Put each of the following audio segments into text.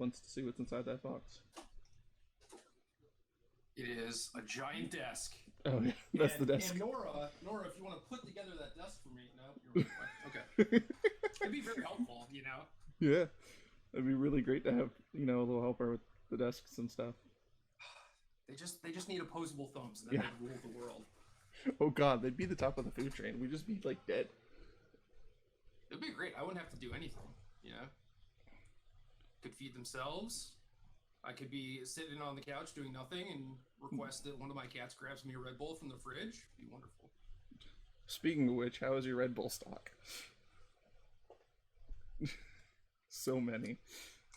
once to see what's inside that box. It is a giant desk. Oh, yeah, that's the desk. And Nora, if you want to put together that desk for me, no, you're okay. It'd be very helpful, you know. Yeah, it'd be really great to have a little helper with the desks and stuff. They just need opposable thumbs, and then they'd rule the world. Oh God, they'd be the top of the food chain. We'd just be like dead. It'd be great. I wouldn't have to do anything, you know. Could feed themselves. I could be sitting on the couch doing nothing and request that one of my cats grabs me a Red Bull from the fridge. It'd be wonderful. Speaking of which, how is your Red Bull stock? So many.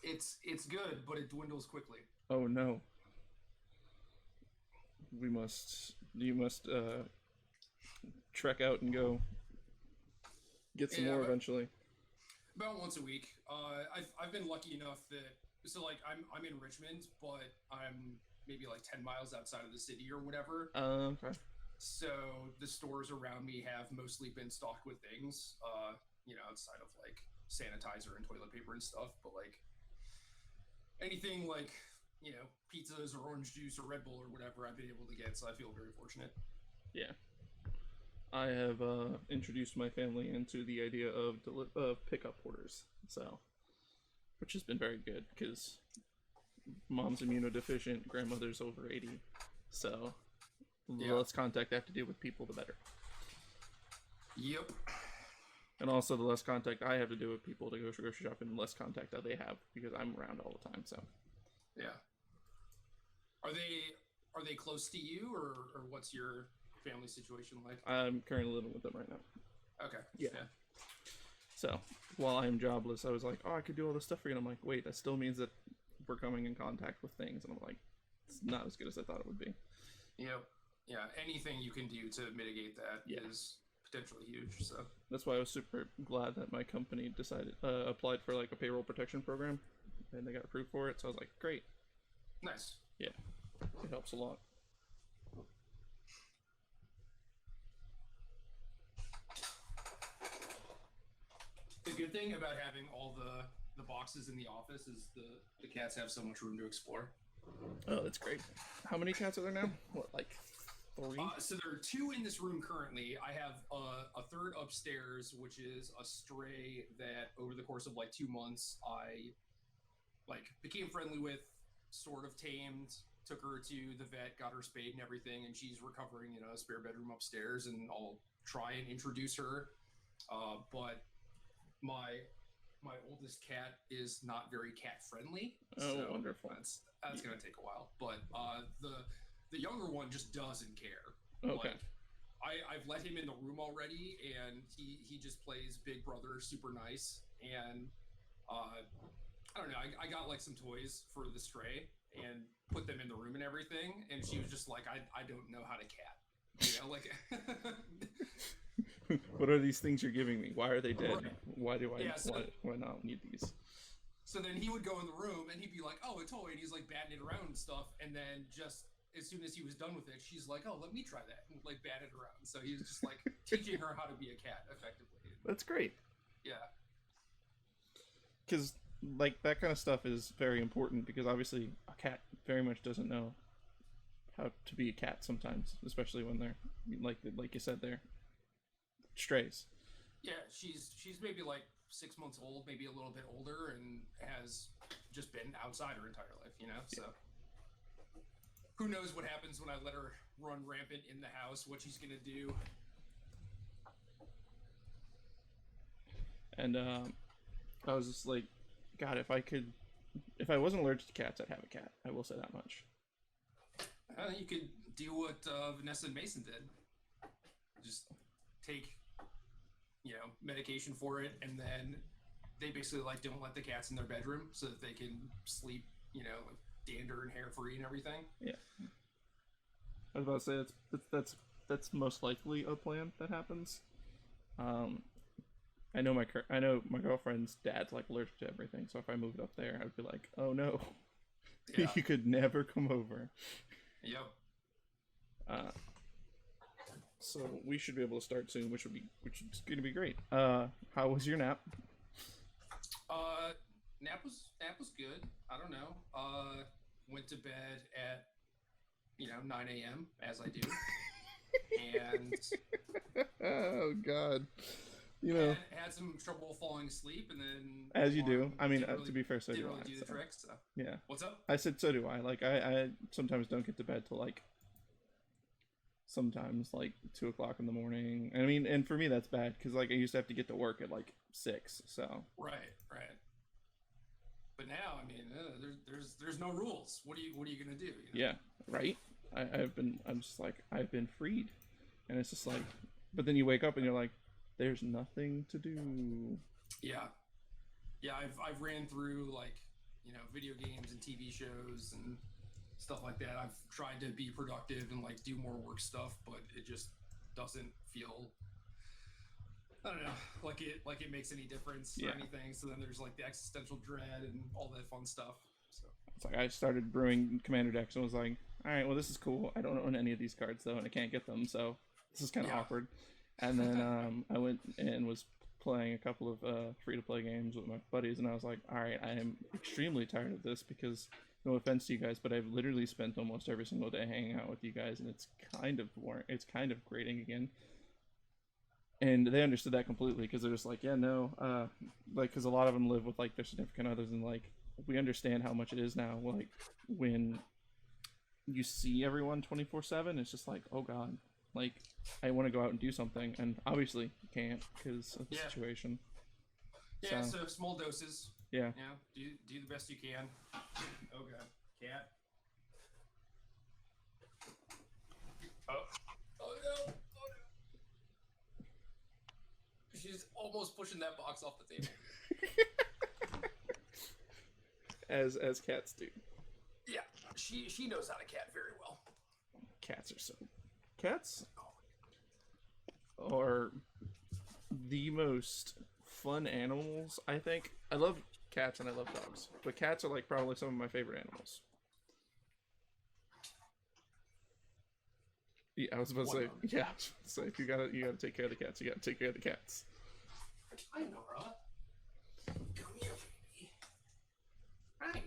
It's good, but it dwindles quickly. Oh no. You must trek out and go get some more eventually. About once a week. I've been lucky enough that I'm in Richmond, but I'm maybe like 10 miles outside of the city or whatever. Okay. So the stores around me have mostly been stocked with things, outside of like sanitizer and toilet paper and stuff, but like anything like, pizzas or orange juice or Red Bull or whatever I've been able to get, so I feel very fortunate. Yeah. I have introduced my family into the idea of pickup orders, which has been very good because mom's immunodeficient, grandmother's over 80, so the less contact I have to deal with people, the better. Yep. And also, the less contact I have to do with people to go grocery shopping, the less contact that they have because I'm around all the time. So, yeah. Are they close to you, or what's your family situation like? I'm currently living with them right now. Okay. Yeah. So while I'm jobless, I was like, oh, I could do all this stuff for you. And I'm like, wait, that still means that we're coming in contact with things. And I'm like, it's not as good as I thought it would be. Yep. Yeah. Anything you can do to mitigate that is potentially huge. So that's why I was super glad that my company applied for like a payroll protection program, and they got approved for it. So I was like, great. Nice. Yeah. It helps a lot. The good thing about having all the boxes in the office is the cats have so much room to explore. Oh, that's great. How many cats are there now? What, like 3? So there are 2 in this room currently. I have a third upstairs, which is a stray that over the course of like 2 months I became friendly with, sort of tamed, took her to the vet, got her spayed and everything, and she's recovering in a spare bedroom upstairs, and I'll try and introduce her. But my oldest cat is not very cat friendly. Oh, so wonderful. That's gonna take a while. But the younger one just doesn't care. Okay. I've let him in the room already, and he just plays Big Brother super nice. And I don't know, I got like some toys for the stray and put them in the room and everything, and she was just like, I don't know how to cat. Like what are these things you're giving me? Why are they dead? Right. Why do I why not need these? So then he would go in the room and he'd be like, oh, a toy, and he's like batting it around and stuff, and then just as soon as he was done with it, she's like, oh, let me try that, and like bat it around. So he was just like teaching her how to be a cat effectively. That's great. Yeah. Because like that kind of stuff is very important, because obviously a cat very much doesn't know how to be a cat sometimes, especially when they're like you said, they're strays. Yeah, she's maybe like 6 months old, maybe a little bit older, and has just been outside her entire life, so who knows what happens when I let her run rampant in the house, what she's gonna do. And I was just like, God, if I wasn't allergic to cats, I'd have a cat. I will say that much. You could do what Vanessa and Mason did. Just take, medication for it, and then they basically don't let the cats in their bedroom so that they can sleep, dander and hair free and everything. Yeah. I was about to say that's most likely a plan that happens. I know my girlfriend's dad's allergic to everything, so if I moved up there, I'd be like, oh no, yeah. You could never come over. Yep. So we should be able to start soon, which is going to be great. How was your nap? nap was good. I don't know. Went to bed at 9 a.m. as I do, and Oh God. You know, had some trouble falling asleep, and then as you do. alarm I mean, didn't really to be fair, so didn't do really I. do the So trick. So yeah, what's up? I said so do I. Like I sometimes don't get to bed till like sometimes like 2 o'clock in the morning. I mean, and for me that's bad because like I used to have to get to work at like 6. So Right, right. But now, I mean, there's no rules. What are you gonna do? yeah, right. I'm just like I've been freed, and it's just like, but then you wake up and you're like, there's nothing to do. Yeah, yeah. I've ran through like video games and TV shows and stuff like that. I've tried to be productive and like do more work stuff, but it just doesn't feel. I don't know, like it makes any difference or Yeah, anything. So then there's like the existential dread and all that fun stuff. So it's like I started brewing commander decks and was like, all right, well this is cool. I don't own any of these cards though, and I can't get them, so this is kind of yeah, awkward. And then I went and was playing a couple of free to play games with my buddies, and I was like, all right, I am extremely tired of this because no offense to you guys, but I've literally spent almost every single day hanging out with you guys, and it's kind of boring. It's kind of grating again. And they understood that completely because they're just like, yeah, no, like because a lot of them live with like their significant others, and like we understand how much it is now. Like when you see everyone 24/7, it's just like, oh god, like I want to go out and do something, and obviously you can't because of the yeah, situation. yeah. So So small do yeah, do the best you can. Oh god, cat. Oh, oh no, oh no. She's almost pushing that box off the table. as cats do. Yeah, she knows how to cat very well. Cats are so cats are the most fun animals. I think I love cats and I love dogs, but cats are like probably some of my favorite animals. Yeah, I was about to say. Yeah, I was about to say if you gotta take care of the cats. You gotta take care of the cats. I know, Nora. Come here, baby. Hi.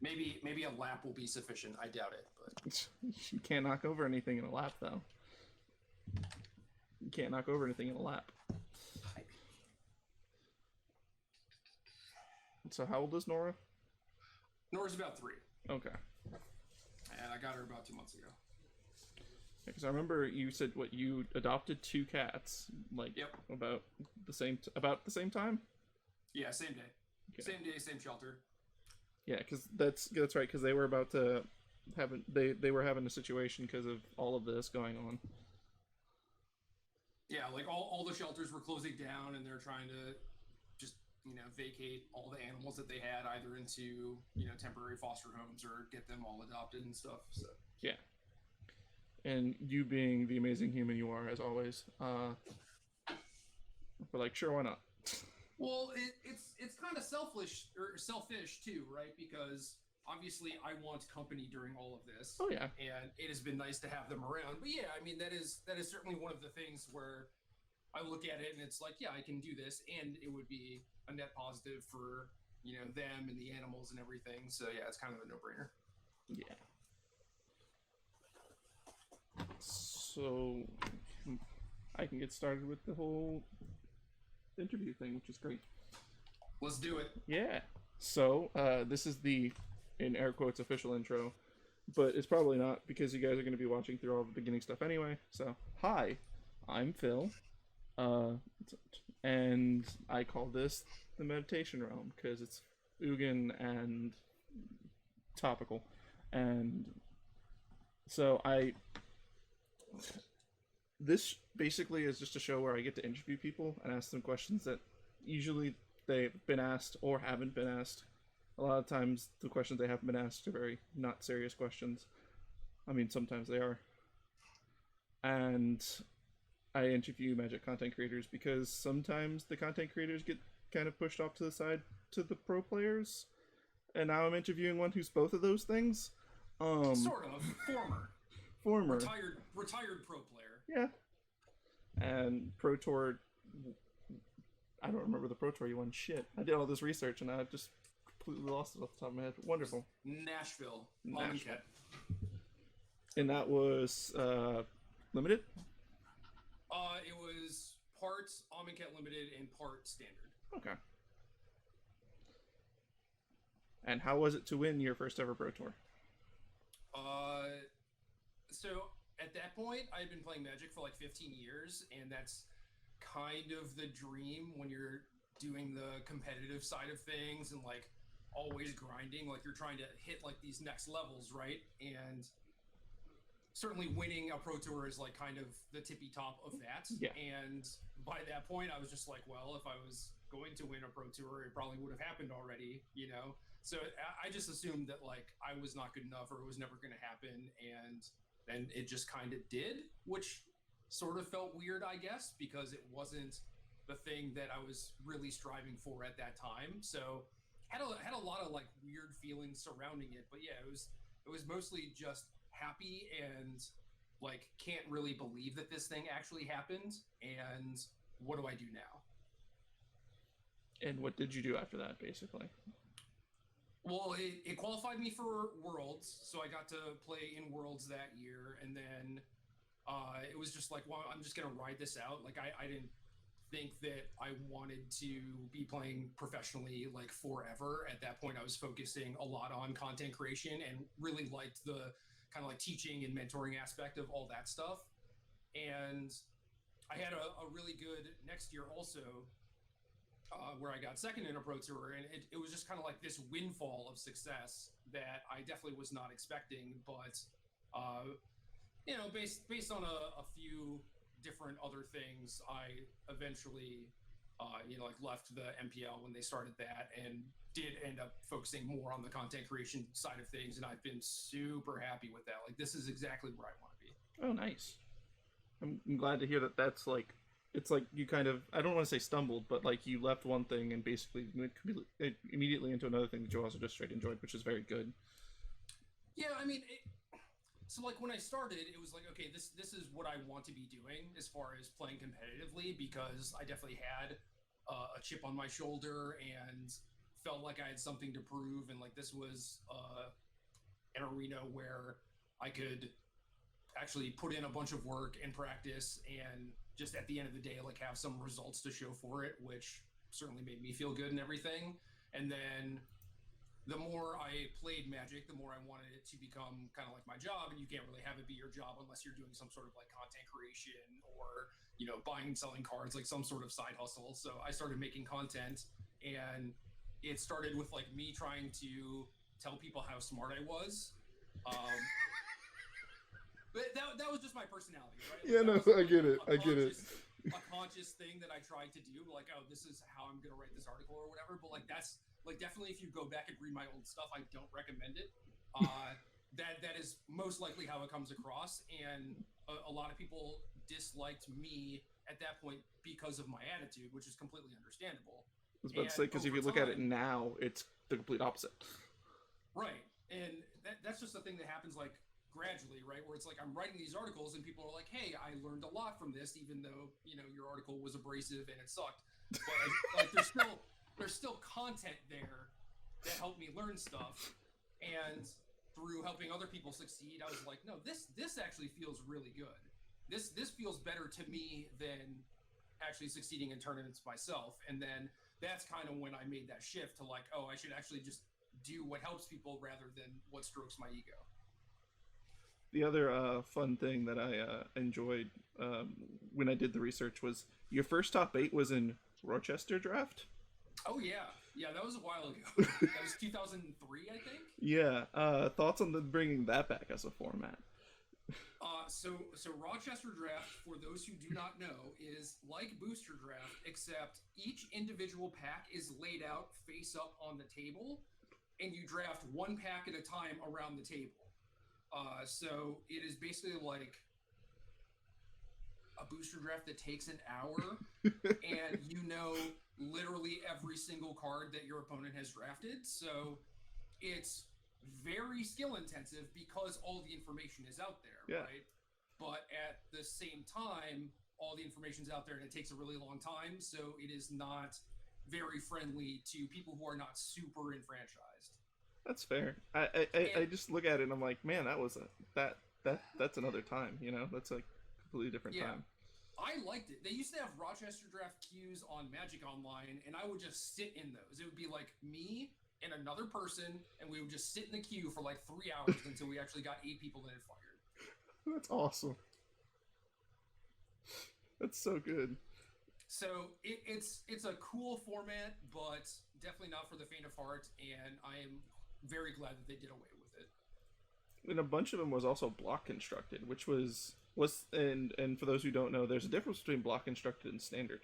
Maybe a lap will be sufficient. I doubt it, but You can't knock over anything in a lap, though. You can't knock over anything in a lap. hi. So how old is Nora? Nora's about 3, Okay. and I got her about 2 months ago. Because I remember you said what you adopted 2 cats, like Yep. about the same time. Yeah, same day. Okay. Same day, same shelter. Yeah, because that's right. Because they were about to they were having a situation because of all of this going on. Yeah, like all the shelters were closing down, and they're trying to just vacate all the animals that they had either into temporary foster homes or get them all adopted and stuff. So Yeah, and you being the amazing human you are as always, we're like, sure, why not? well, it's kind of selfish too, right? Because obviously I want company during all of this. Oh yeah, And it has been nice to have them around. But yeah, I mean that is certainly one of the things where I look at it and it's like, yeah, I can do this, and it would be a net positive for them and the animals and everything. So yeah, it's kind of a no-brainer. yeah. So I can get started with the whole interview thing, which is great. Let's do it. Yeah. So this is the in air quotes official intro, but it's probably not because you guys are going to be watching through all the beginning stuff anyway. So hi, I'm Phil, uh, and I call this the meditation realm because it's Ugin and topical, and so this basically is just a show where I get to interview people and ask them questions that usually they've been asked or haven't been asked. A lot of times the questions they haven't been asked are very not serious questions. I mean, sometimes they are. And I interview Magic content creators because sometimes the content creators get kind of pushed off to the side to the pro players. And now I'm interviewing one who's both of those things. Sort of. Former. Former. Retired pro player. Yeah. And Pro Tour. I don't remember the Pro Tour you won. Shit. I did all this research and I just completely lost it off the top of my head. Wonderful. Nashville. And that was limited? It was part Amonkhet Limited and part Standard. Okay. And how was it to win your first ever Pro Tour? So at that point, I had been playing Magic for like 15 years, and that's kind of the dream when you're doing the competitive side of things and like always grinding, like you're trying to hit like these next levels, right? And certainly winning a Pro Tour is like kind of the tippy top of that. Yeah. And by that point, I was just like, well, if I was going to win a Pro Tour, it probably would have happened already, you know? So I just assumed that like I was not good enough or it was never going to happen. And then it just kind of did, which sort of felt weird, I guess, because it wasn't the thing that I was really striving for at that time. So had a lot of like weird feelings surrounding it. But yeah, it was mostly just happy and like can't really believe that this thing actually happened. And what do I do now? And what did you do after that, basically? Well, it qualified me for Worlds, so I got to play in Worlds that year, and then it was just like, well, I'm just going to ride this out. Like, I didn't think that I wanted to be playing professionally, like, forever. At that point, I was focusing a lot on content creation and really liked the kind of, like, teaching and mentoring aspect of all that stuff. And I had a really good next year also, where I got second in a Pro Tour, and it was just kind of like this windfall of success that I definitely was not expecting. But you know, based on a few different other things, I eventually you know, like left the MPL when they started that, and did end up focusing more on the content creation side of things. And I've been super happy with that. Like, this is exactly where I want to be. Oh, nice. I'm glad to hear that. That's like, it's like you kind of, I don't want to say stumbled, but like you left one thing and basically went immediately into another thing that you also just straight enjoyed, which is very good. Yeah, I mean, so like when I started, it was like, okay, this is what I want to be doing as far as playing competitively, because I definitely had a chip on my shoulder and felt like I had something to prove, and like this was an arena where I could actually put in a bunch of work and practice and just at the end of the day, like have some results to show for it, which certainly made me feel good and everything. And then the more I played Magic, the more I wanted it to become kind of like my job. And you can't really have it be your job unless you're doing some sort of like content creation or, you know, buying and selling cards, like some sort of side hustle. So I started making content, and it started with like me trying to tell people how smart I was. But that was just my personality, right? Like, yeah, no, I get it. I get it. A conscious thing that I tried to do, like, oh, this is how I'm going to write this article or whatever. But like, that's like, definitely if you go back and read my old stuff, I don't recommend it. That is most likely how it comes across. And a lot of people disliked me at that point because of my attitude, which is completely understandable. I was about to say, because if you look at it now, it's the complete opposite. Right. And that's just a thing that happens like gradually, right? Where it's like I'm writing these articles and people are like, hey, I learned a lot from this, even though, you know, your article was abrasive and it sucked. But like there's still content there that helped me learn stuff. And through helping other people succeed, I was like, no, this actually feels really good. This feels better to me than actually succeeding in tournaments myself. And then that's kind of when I made that shift to like, oh, I should actually just do what helps people rather than what strokes my ego. The other fun thing that I enjoyed when I did the research was your first top 8 was in Rochester draft. Oh yeah, that was a while ago. That was 2003, I think. Yeah, thoughts on bringing that back as a format? So Rochester draft, for those who do not know, is like booster draft, except each individual pack is laid out face up on the table, and you draft one pack at a time around the table. So it is basically like a booster draft that takes an hour, and you know literally every single card that your opponent has drafted. So it's very skill intensive because all the information is out there, Yeah. right? But at the same time, all the information's out there and it takes a really long time, so it is not very friendly to people who are not super enfranchised. That's fair. I just look at it and I'm like, man, that's another time, you know? That's a completely different Yeah. time. I liked it. They used to have Rochester draft queues on Magic Online, and I would just sit in those. It would be like me and another person, and we would just sit in the queue for like 3 hours until we actually got 8 people that had fired. That's awesome. That's so good. So it's a cool format, but definitely not for the faint of heart, and I am very glad that they did away with it. And a bunch of them was also block constructed, which was and for those who don't know, there's a difference between block constructed and standard.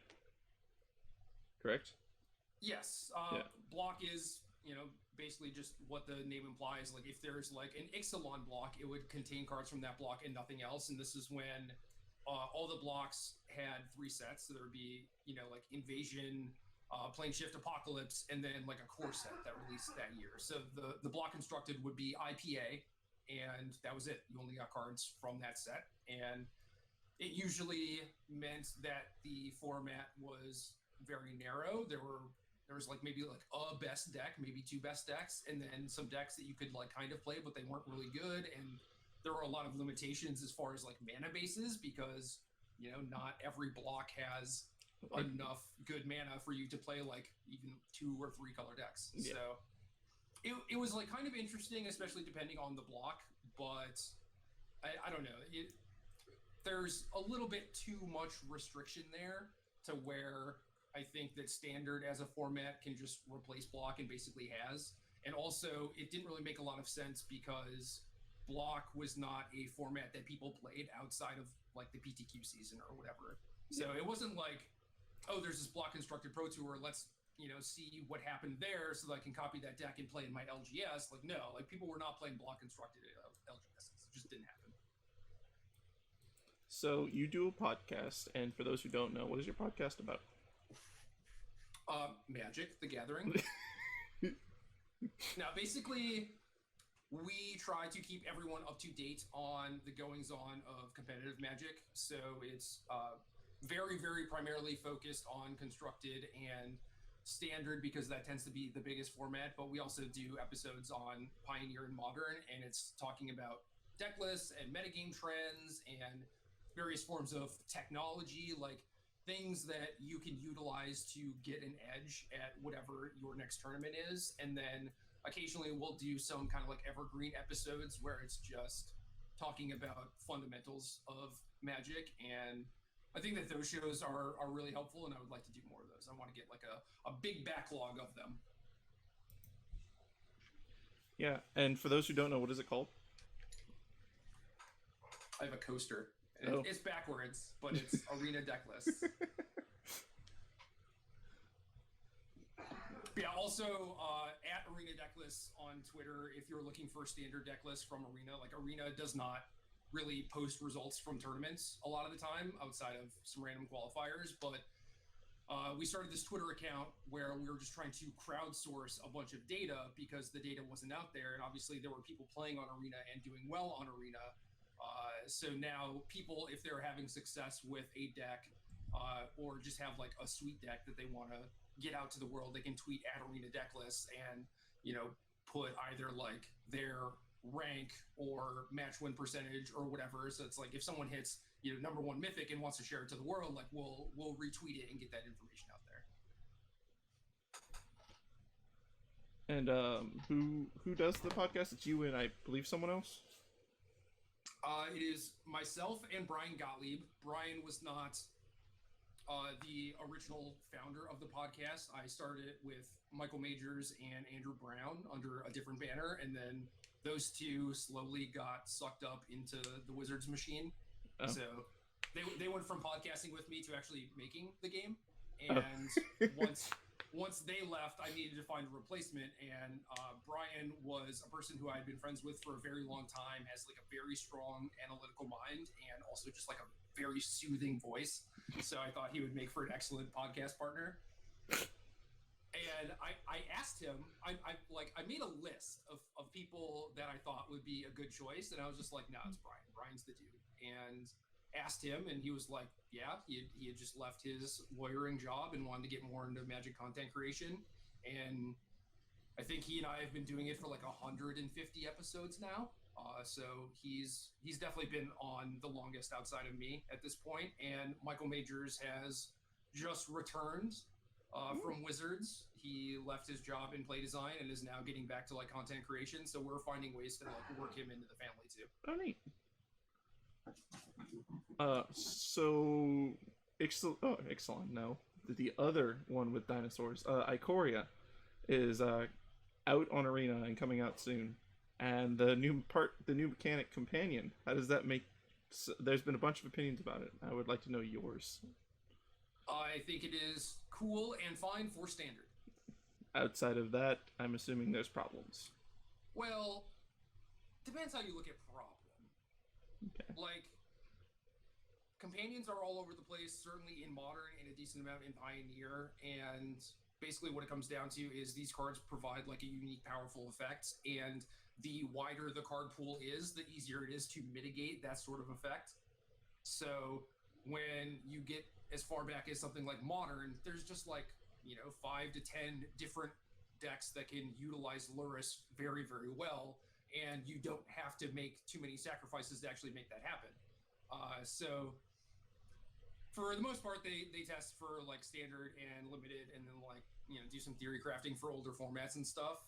Correct? Yes, Yeah. block is, basically just what the name implies. Like if there's like an Ixalan block, it would contain cards from that block and nothing else. And this is when all the blocks had 3 sets. So there would be, like Invasion, Plane Shift, Apocalypse, and then like a core set that released that year. So the block constructed would be IPA, and that was it. You only got cards from that set. And it usually meant that the format was very narrow. There was like maybe like a best deck, maybe 2 best decks, and then some decks that you could like kind of play, but they weren't really good. And there were a lot of limitations as far as like mana bases, because not every block has enough good mana for you to play like even 2 or 3 color decks. Yeah. So it was like kind of interesting, especially depending on the block, but I don't know. There's a little bit too much restriction there to where I think that standard as a format can just replace block, and basically has. And also, it didn't really make a lot of sense because block was not a format that people played outside of like the PTQ season or whatever. So it wasn't like, oh, there's this block constructed Pro Tour, let's see what happened there so that I can copy that deck and play in my LGS. Like, no, like people were not playing block constructed LGS. It just didn't happen. So you do a podcast, and for those who don't know, what is your podcast about? Magic: The Gathering. Now, basically, we try to keep everyone up to date on the goings-on of competitive Magic. So it's very, very primarily focused on constructed and standard, because that tends to be the biggest format. But we also do episodes on Pioneer and Modern, and it's talking about deck lists and metagame trends and various forms of technology, like things that you can utilize to get an edge at whatever your next tournament is. And then occasionally we'll do some kind of like evergreen episodes where it's just talking about fundamentals of Magic. And I think that those shows are really helpful, and I would like to do more of those. I want to get like a big backlog of them. Yeah, and for those who don't know, what is it called? I have a coaster. Oh. It's backwards, but it's Arena deck lists. Yeah, also at Arena deck lists on Twitter, if you're looking for standard deck lists from Arena. Like, Arena does not really post results from tournaments a lot of the time outside of some random qualifiers, but we started this Twitter account where we were just trying to crowdsource a bunch of data because the data wasn't out there, and obviously there were people playing on Arena and doing well on Arena. So now people, if they're having success with a deck or just have like a sweet deck that they want to get out to the world, they can tweet at Arena deck lists and put either like their rank or match win percentage or whatever. So it's like if someone hits number 1 mythic and wants to share it to the world, like we'll retweet it and get that information out there. And who does the podcast? It's you and I believe someone else. It is myself and Brian Gottlieb. Brian was not the original founder of the podcast. I started it with Michael Majors and Andrew Brown under a different banner, and then those two slowly got sucked up into the Wizards machine. Oh. So they went from podcasting with me to actually making the game. And once they left, I needed to find a replacement, and Brian was a person who I had been friends with for a very long time, has like a very strong analytical mind, and also just like a very soothing voice. So I thought he would make for an excellent podcast partner. And I asked him, I made a list of people that I thought would be a good choice, and I was just like, no, it's Brian. Brian's the dude. And asked him, and he was like, yeah, he had just left his lawyering job and wanted to get more into Magic content creation. And I think he and I have been doing it for like 150 episodes now. So he's definitely been on the longest outside of me at this point. And Michael Majors has just returned from Wizards. He left his job in play design and is now getting back to like content creation. So we're finding ways to like work him into the family too. Oh, neat. So Ixalan, no. The other one with dinosaurs, Ikoria, is out on Arena and coming out soon. And the new mechanic Companion. How does that make? There's been a bunch of opinions about it. I would like to know yours. I think it is cool and fine for standard. Outside of that, I'm assuming there's problems. Well, depends how you look at problem. Okay. Like, companions are all over the place, certainly in Modern and a decent amount in Pioneer, and basically what it comes down to is these cards provide like a unique, powerful effect, and the wider the card pool is, the easier it is to mitigate that sort of effect. So when you get as far back as something like Modern, there's just like, 5 to 10 different decks that can utilize Luris very, very well, and you don't have to make too many sacrifices to actually make that happen. So for the most part, they test for like standard and limited, and then like do some theory crafting for older formats and stuff.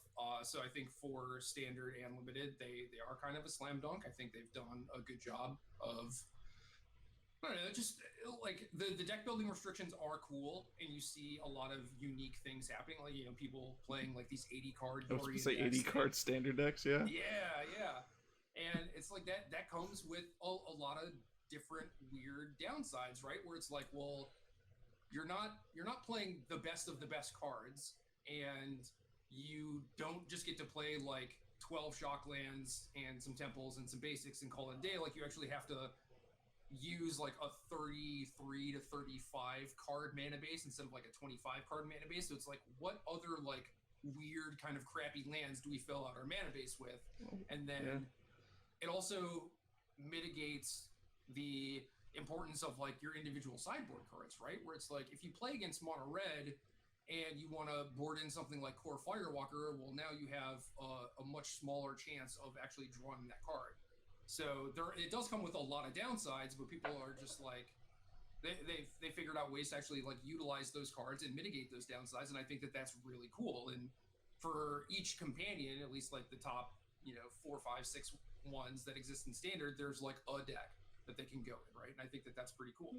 So I think for standard and limited, they are kind of a slam dunk. I think they've done a good job of, I don't know, just like the deck building restrictions are cool, and you see a lot of unique things happening. Like people playing like these 80 card. I was going to say 80 card standard decks, yeah. Yeah. And it's like that comes with a lot of different weird downsides, right? Where it's like, well, you're not playing the best of the best cards, and you don't just get to play like 12 shock lands and some temples and some basics and call it a day. Like, you actually have to use like a 33 to 35 card mana base instead of like a 25 card mana base. So it's like, what other like weird kind of crappy lands do we fill out our mana base with? And then it also mitigates the importance of like your individual sideboard cards, right? Where it's like, if you play against mono red and you want to board in something like Core Firewalker, well, now you have a much smaller chance of actually drawing that card. So it does come with a lot of downsides, but people are just like, they figured out ways to actually like utilize those cards and mitigate those downsides, and I think that's really cool. And for each companion, at least like the top 4, 5, 6 ones that exist in standard, there's like a deck that they can go in, right? And I think that's pretty cool.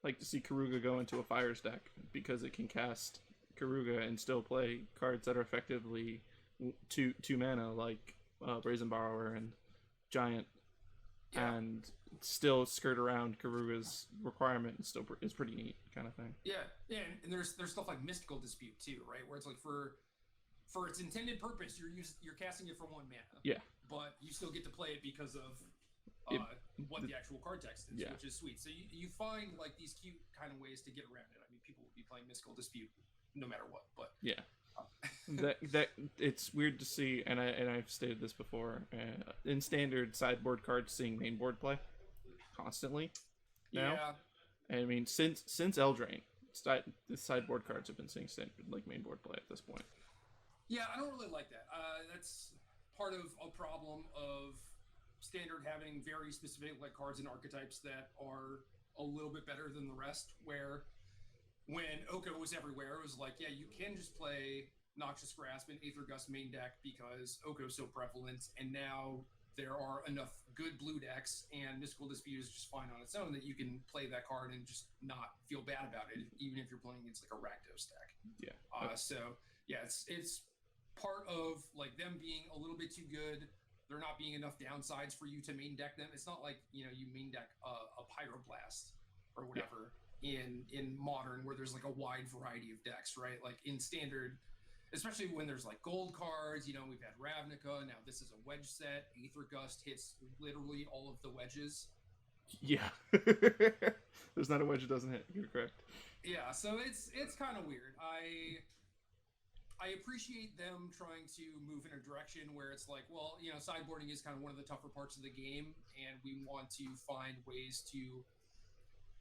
Like to see Karuga go into a Fires deck because it can cast Karuga and still play cards that are effectively two mana, like Brazen Borrower and Giant, and still skirt around Karuga's requirement and still is pretty neat kind of thing. Yeah, and there's stuff like Mystical Dispute too, right? Where it's like for its intended purpose, you're casting it for 1 mana. Yeah. But you still get to play it because of what the actual card text is, which is sweet. So you find like these cute kind of ways to get around it. I mean, people would be playing Mystical Dispute no matter what, but that it's weird to see, and I've stated this before, in standard sideboard cards seeing main board play constantly now. And I mean, since Eldraine, the sideboard cards have been seeing standard like main board play at this point. Yeah, I don't really like that. That's part of a problem of standard having very specific like cards and archetypes that are a little bit better than the rest, where when Oko was everywhere, it was like, yeah, you can just play Noxious Grasp and Aether Gust main deck because Oko is so prevalent, and now there are enough good blue decks, and Mystical Dispute is just fine on its own, that you can play that card and just not feel bad about it, even if you're playing against like a Rakdos deck. Yeah. So yeah, it's part of like them being a little bit too good. There not being enough downsides for you to main deck them. It's not like you main deck a Pyroblast or whatever in Modern, where there's like a wide variety of decks, right? Like in Standard, especially when there's like gold cards, we've had Ravnica, now this is a wedge set. Aether Gust hits literally all of the wedges. Yeah. There's not a wedge that doesn't hit. You're correct. Yeah, so it's kind of weird. I appreciate them trying to move in a direction where it's like, well, sideboarding is kind of one of the tougher parts of the game, and we want to find ways to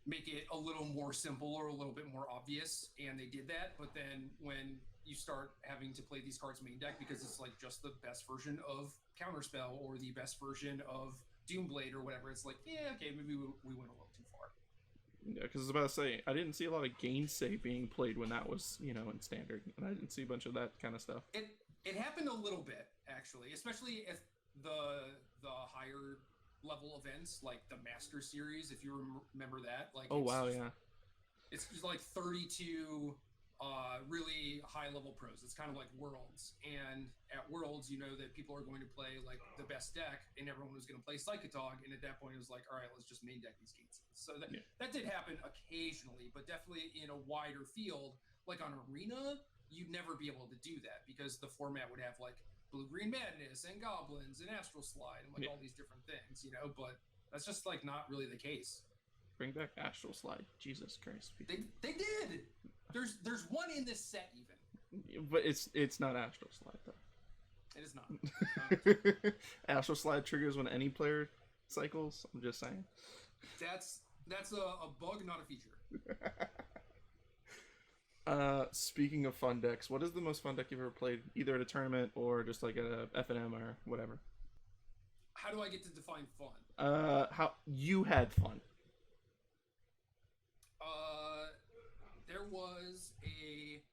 make it a little more simple or a little bit more obvious, and they did that. But then when you start having to play these cards main deck because it's like just the best version of Counterspell or the best version of Doomblade or whatever, it's like, yeah, okay, maybe we went a little too far. Yeah, because I was about to say, I didn't see a lot of Gainsay being played when that was, in Standard, and I didn't see a bunch of that kind of stuff. It happened a little bit, actually, especially if the higher level events, like the Master Series, if you remember that. Like, oh, wow, yeah. It's like 32 really high level pros. It's kind of like Worlds, and at Worlds, you know that people are going to play like the best deck, and everyone was going to play Psychotog, and at that point, it was like, all right, let's just main deck these gates. So that did happen occasionally, but definitely in a wider field, like on Arena, you'd never be able to do that because the format would have like Blue-Green Madness and Goblins and Astral Slide and like all these different things, but that's just like not really the case. Bring back Astral Slide. Jesus Christ. They did. There's one in this set even. But it's not Astral Slide though. It is not. Astral Slide triggers when any player cycles. I'm just saying. That's a bug, not a feature. Speaking of fun decks, what is the most fun deck you've ever played, either at a tournament or just like at a FNM or whatever? How do I get to define fun? How you had fun. There was a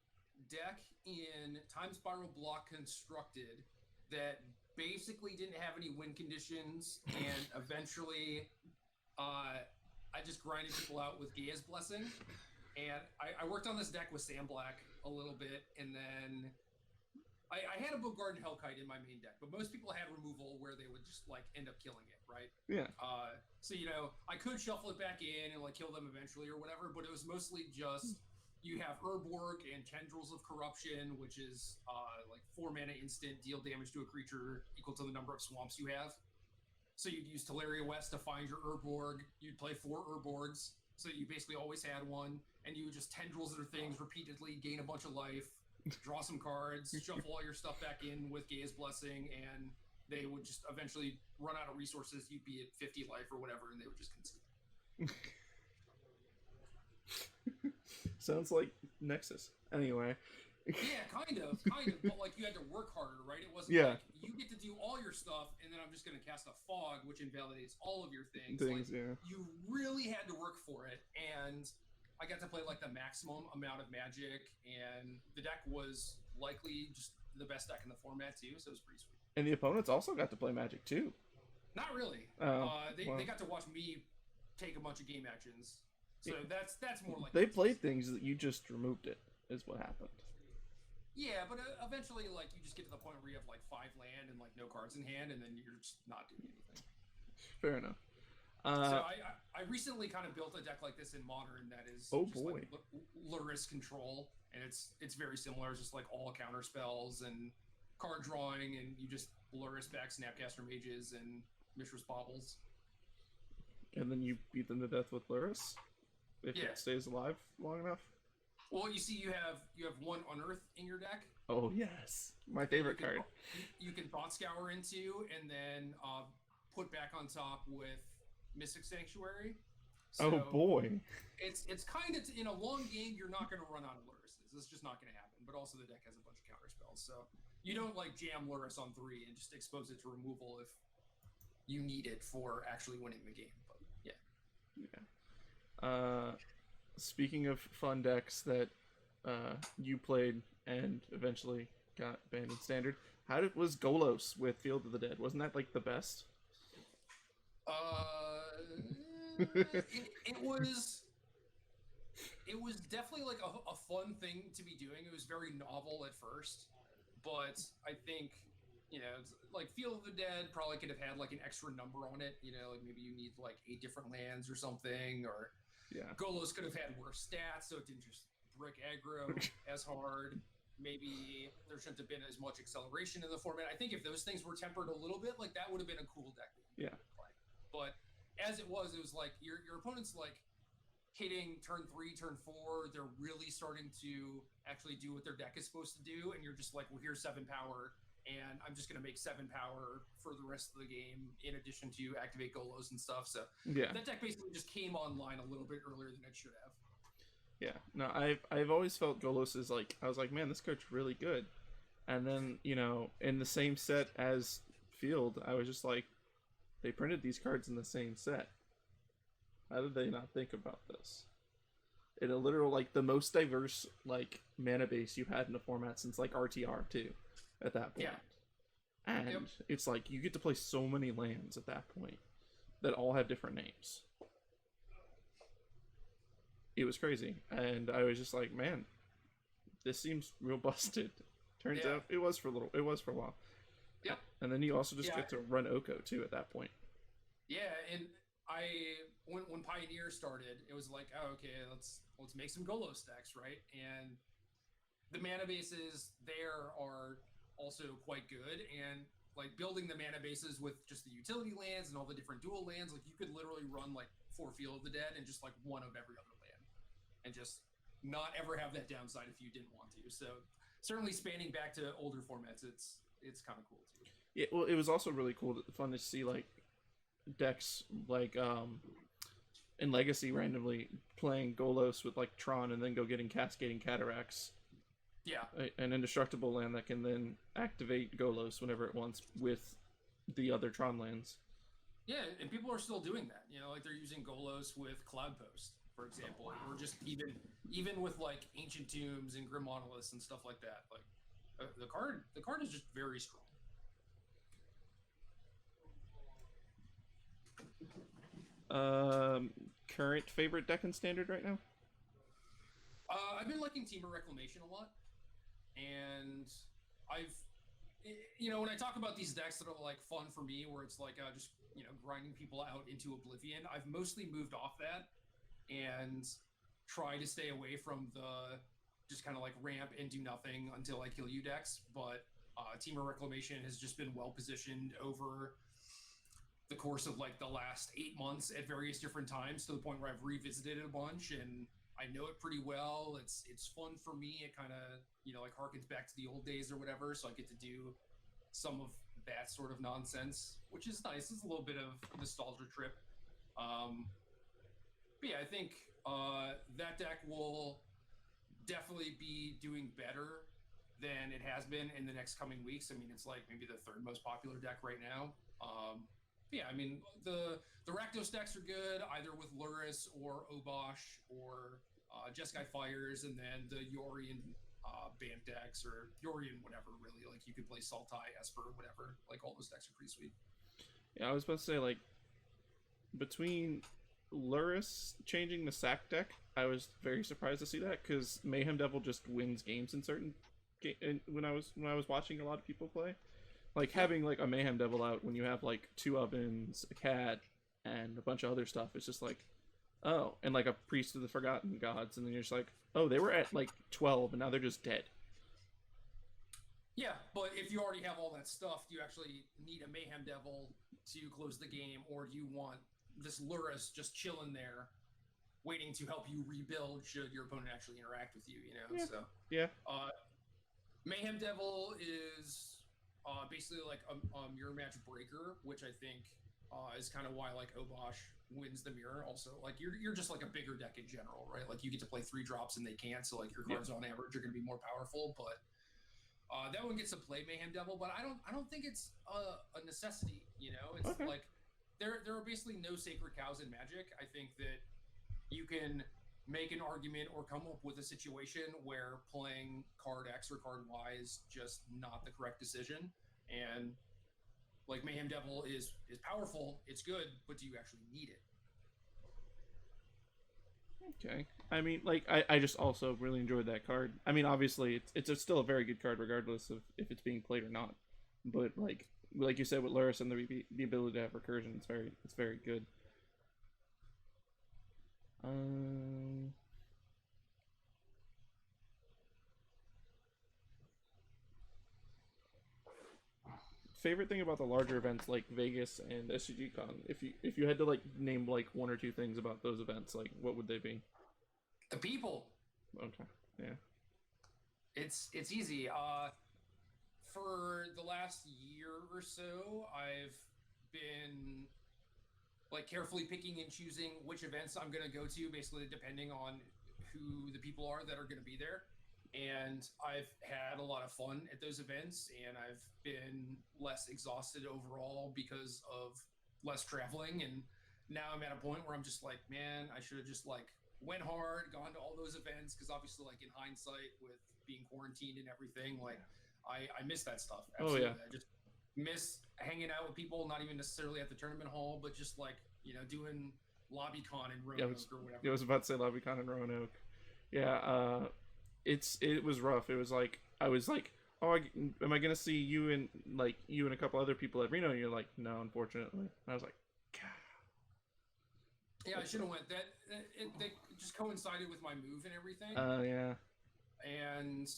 deck in Time Spiral Block Constructed that basically didn't have any win conditions, and eventually I just grinded people out with Gaia's Blessing. And I worked on this deck with Sam Black a little bit, and then I had a Bogarden Hellkite in my main deck, but most people had removal where they would just like end up killing it, right? Yeah. So I could shuffle it back in and like kill them eventually or whatever, but it was mostly just you have Urborg and Tendrils of Corruption, which is like 4 mana instant, deal damage to a creature equal to the number of swamps you have. So you'd use Teleria West to find your Urborg. You'd play 4 Urborgs, so you basically always had one, and you would just Tendrils their things repeatedly, gain a bunch of life, draw some cards, shuffle all your stuff back in with Gaia's Blessing, and they would just eventually run out of resources. You'd be at 50 life or whatever, and they would just concede. Sounds like Nexus. Anyway. Yeah, kind of, but like you had to work harder, right? It wasn't like you get to do all your stuff, and then I'm just going to cast a fog, which invalidates all of your things. Yeah. You really had to work for it, and I got to play like the maximum amount of Magic, and the deck was likely just the best deck in the format too, so it was pretty sweet. And the opponents also got to play Magic too. Not really. They got to watch me take a bunch of game actions, so that's more like they played things that you just removed it. Is what happened. Yeah, but eventually, like, you just get to the point where you have, like, 5 land and, like, no cards in hand, and then you're just not doing anything. Fair enough. So I recently kind of built a deck like this in Modern that is like Luris control, and it's very similar. It's just, like, all counter spells and card drawing, and you just Luris back Snapcaster Mages and Mishra's Baubles. And then you beat them to death with Luris? If it stays alive long enough? Well, you see, you have 1 Unearth in your deck. Oh yes, my favorite card. You can Thought Scour into, and then put back on top with Mystic Sanctuary. So oh boy, it's kind of in a long game. You're not going to run out of Lurises. It's just not going to happen. But also the deck has a bunch of counter spells, so you don't like jam Luris on 3 and just expose it to removal if you need it for actually winning the game. But yeah. Speaking of fun decks that you played and eventually got banned in Standard, was Golos with Field of the Dead? Wasn't that like the best? It was definitely like a fun thing to be doing. It was very novel at first, but I think it's like Field of the Dead probably could have had like an extra number on it. Like maybe you need like 8 different lands or something, or Golos could have had worse stats, so it didn't just brick aggro as hard. Maybe there shouldn't have been as much acceleration in the format. I think if those things were tempered a little bit, like that would have been a cool deck to play. But as it was like your opponent's like hitting turn 3, turn 4, they're really starting to actually do what their deck is supposed to do, and you're just like, well, here's 7 power, and I'm just going to make 7 power for the rest of the game in addition to activate Golos and stuff. So Yeah. that deck basically just came online a little bit earlier than it should have. Yeah. No, I've always felt Golos is like, I was like, man, this card's really good. And then, you know, in the same set as Field, I was just like, they printed these cards in the same set. How did they not think about this? In a literal, like, the most diverse, like, mana base you've had in a format since, like, RTR, too, at that point. Yeah. And it's like, you get to play so many lands at that point that all have different names. It was crazy. And I was just like, man, this seems real busted. Turns out it was for a while. Yep. And then you also just get to run Oko, too, at that point. Yeah, and when Pioneer started, it was like, oh, okay, let's make some Golos decks, right? And the mana bases there are also quite good, and like building the mana bases with just the utility lands and all the different dual lands, like you could literally run like 4 Field of the Dead and just like one of every other land, and just not ever have that downside if you didn't want to. So certainly spanning back to older formats, it's kind of cool too. Yeah, well, it was also really fun to see like decks like in Legacy randomly playing Golos with like Tron and then go getting Cascading Cataracts. Yeah. An indestructible land that can then activate Golos whenever it wants with the other Tron lands. Yeah, and people are still doing that. You know, like they're using Golos with Cloud Post, for example, or just even with like Ancient Tombs and Grim Monoliths and stuff like that. Like the card is just very strong. Current favorite deck in Standard right now? I've been liking Temur Reclamation a lot, and when I talk about these decks that are like fun for me, where it's like just grinding people out into oblivion, I've mostly moved off that and try to stay away from the just kind of like ramp and do nothing until I kill you decks. But Temur Reclamation has just been well positioned over the course of like the last 8 months at various different times, to the point where I've revisited it a bunch and I know it pretty well. It's fun for me. It kind of like harkens back to the old days or whatever, so I get to do some of that sort of nonsense, which is nice. It's a little bit of a nostalgia trip. But yeah, I think that deck will definitely be doing better than it has been in the next coming weeks. I mean, it's like maybe the 3rd most popular deck right now. Yeah, I mean, the Rakdos decks are good, either with Luris or Obosh or Jeskai Fires, and then the Yorion Bant decks, or Yorion whatever, really. Like, you could play Sultai, Esper, whatever. Like, all those decks are pretty sweet. Yeah, I was about to say, like, between Luris changing the sack deck, I was very surprised to see that, because Mayhem Devil just wins games in certain when I was watching a lot of people play. Like, having, like, a Mayhem Devil out when you have, like, 2 ovens, a cat, and a bunch of other stuff, it's just like, oh, and, like, a Priest of the Forgotten Gods, and then you're just like, oh, they were at, like, 12, and now they're just dead. Yeah, but if you already have all that stuff, do you actually need a Mayhem Devil to close the game, or do you want this Luris just chilling there, waiting to help you rebuild should your opponent actually interact with you, Yeah. So, yeah. Mayhem Devil is basically like a mirror match breaker, which I think is kind of why like Obosh wins the mirror. Also, like you're just like a bigger deck in general, right? Like you get to play 3 drops and they can't, so like your cards on average are going to be more powerful. But that one gets to play Mayhem Devil, but I don't think it's a necessity. It's okay. Like there are basically no sacred cows in Magic. I think that you can make an argument or come up with a situation where playing card X or card Y is just not the correct decision. And like Mayhem Devil is powerful, it's good, but do you actually need it? Okay. I mean, like, I just also really enjoyed that card. I mean, obviously, it's still a very good card regardless of if it's being played or not. But like you said with Luris and the ability to have recursion, it's very good. favorite thing about the larger events like Vegas and SCG Con? If you had to like name like one or two things about those events, like what would they be? The people. Okay. Yeah. It's easy. For the last year or so, I've been like carefully picking and choosing which events I'm gonna go to, basically depending on who the people are that are gonna be there. And I've had a lot of fun at those events, and I've been less exhausted overall because of less traveling. And now I'm at a point where I'm just like, man, I should have just like went hard, gone to all those events, because obviously, like in hindsight, with being quarantined and everything, like I miss that stuff. Absolutely. Oh yeah. I just miss hanging out with people, not even necessarily at the tournament hall, but just like, doing LobbyCon in Roanoke or whatever. I was about to say LobbyCon in Roanoke. Yeah, it was rough. It was like I was like, oh, am I gonna see you and a couple other people at Reno? And you're like, no, unfortunately. And I was like, God. Yeah, I should have went. That just coincided with my move and everything. Yeah. And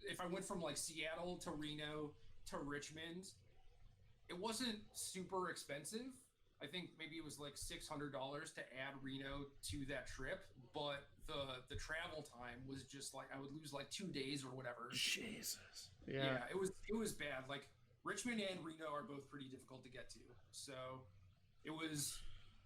if I went from like Seattle to Reno to Richmond, it wasn't super expensive. I think maybe it was like $600 to add Reno to that trip, but the travel time was just like I would lose like 2 days or whatever. Jesus. Yeah, it was bad. Like Richmond and Reno are both pretty difficult to get to, so it was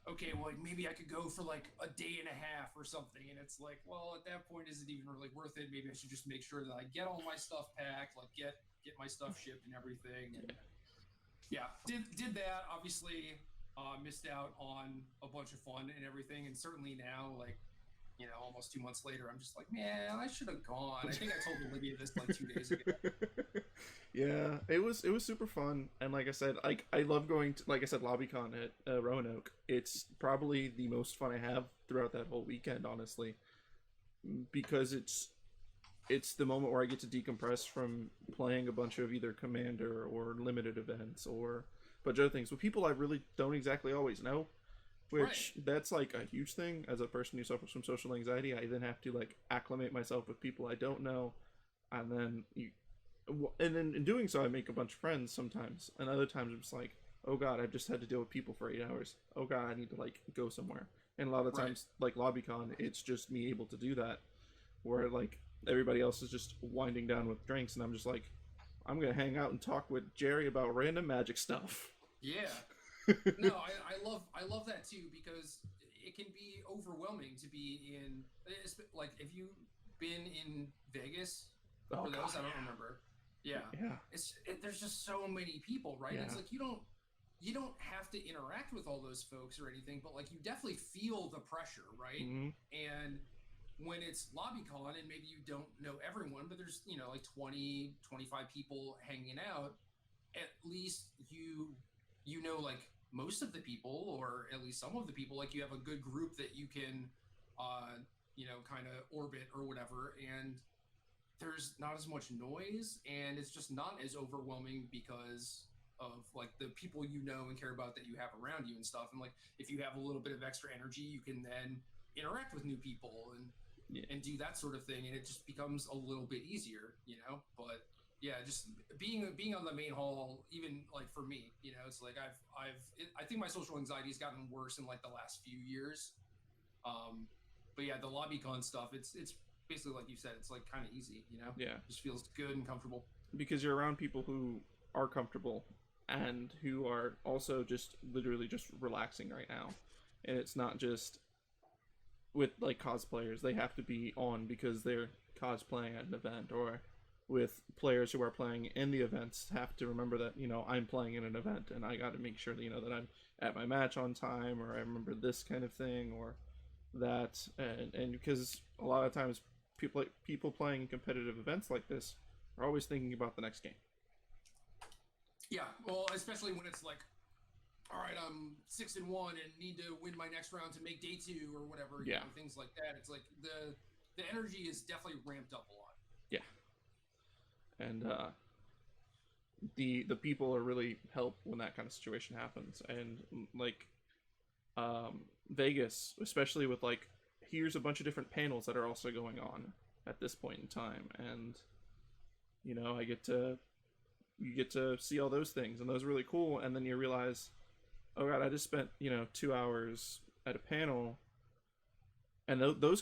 okay. Well, like maybe I could go for like a day and a half or something, and it's like, well, at that point, is it even really worth it? Maybe I should just make sure that I get all my stuff packed, like get my stuff shipped and everything. And yeah, did that. Obviously, missed out on a bunch of fun and everything, and certainly now, like, almost 2 months later, I'm just like, man, I should have gone. I think I told Olivia this like 2 days ago. Yeah, it was super fun, and like I said, I love going to, like I said, LobbyCon at Roanoke. It's probably the most fun I have throughout that whole weekend, honestly, because it's the moment where I get to decompress from playing a bunch of either Commander or limited events or a bunch of other things with people I really don't exactly always know, which that's like a huge thing. As a person who suffers from social anxiety, I then have to like acclimate myself with people I don't know, and then in doing so, I make a bunch of friends sometimes, and other times I'm just like, oh god, I've just had to deal with people for 8 hours. Oh god, I need to like go somewhere. And a lot of times, like LobbyCon, it's just me able to do that, where like everybody else is just winding down with drinks, and I'm just like, I'm gonna hang out and talk with Gerry about random Magic stuff. Yeah. No, I love that too, because it can be overwhelming to be in, like, if you've been in Vegas for those, I don't remember. Yeah. There's just so many people, right? It's like you don't have to interact with all those folks or anything, but like you definitely feel the pressure, right? And when it's LobbyCon and maybe you don't know everyone, but there's like 20, 25 people hanging out, at least you know like most of the people, or at least some of the people. Like you have a good group that you can kind of orbit or whatever, and there's not as much noise, and it's just not as overwhelming because of like the people you know and care about that you have around you and stuff. And like if you have a little bit of extra energy, you can then interact with new people and do that sort of thing, and it just becomes a little bit easier, But yeah, just being on the main hall, even like for me, it's like I think my social anxiety has gotten worse in like the last few years. But yeah, the LobbyCon stuff, it's basically like you said, it's like kind of easy, Yeah, just feels good and comfortable because you're around people who are comfortable and who are also just literally just relaxing right now, and it's not just with like cosplayers. They have to be on because they're cosplaying at an event, or with players who are playing in the events have to remember that I'm playing in an event and I got to make sure that that I'm at my match on time, or I remember this kind of thing or that, and because a lot of times people playing in competitive events like this are always thinking about the next game. Yeah, well, especially when it's like, all right, I'm 6-1 and need to win my next round to make day 2 or whatever, things like that. It's like the energy is definitely ramped up a lot. Yeah. And the people are really help when that kind of situation happens. And like Vegas, especially with like, here's a bunch of different panels that are also going on at this point in time, and I get to you get to see all those things, and those are really cool. And then you realize, oh god, I just spent 2 hours at a panel, and those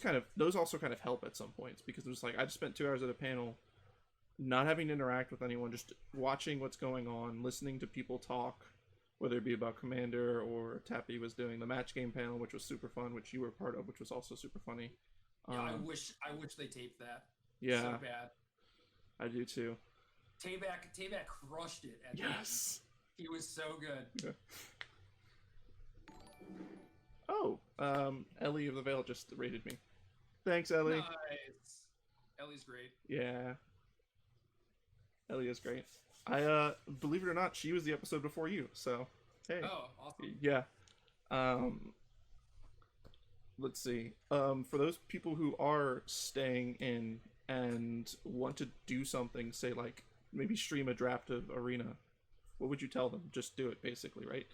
also kind of help at some points, because it's like I just spent 2 hours at a panel, not having to interact with anyone, just watching what's going on, listening to people talk, whether it be about Commander or Tappy was doing the match game panel, which was super fun, which you were part of, which was also super funny. Yeah, I wish they taped that. Yeah, so bad. I do too. Tayback crushed it at Yes. He was so good. Yeah. Oh, Ellie of the Veil just rated me. Thanks, Ellie. Nice. Ellie's great. Yeah. Ellie is great. I believe it or not, she was the episode before you, so hey. Oh, awesome. Yeah. Let's see. For those people who are staying in and want to do something, say like maybe stream a draft of Arena, what would you tell them? Just do it, basically, right?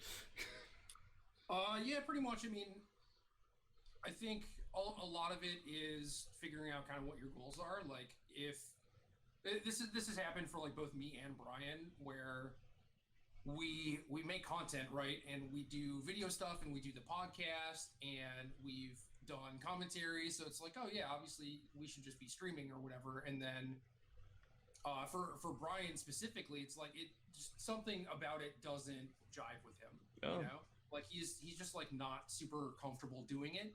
Yeah, pretty much. I mean, I think a lot of it is figuring out kind of what your goals are. Like, if this has happened for like both me and Brian, where we make content, right, and we do video stuff, and we do the podcast, and we've done commentary. So it's like, oh yeah, obviously we should just be streaming or whatever. And then for Brian specifically, it's like just something about it doesn't jive with him. Oh. You know, like he's just like not super comfortable doing it.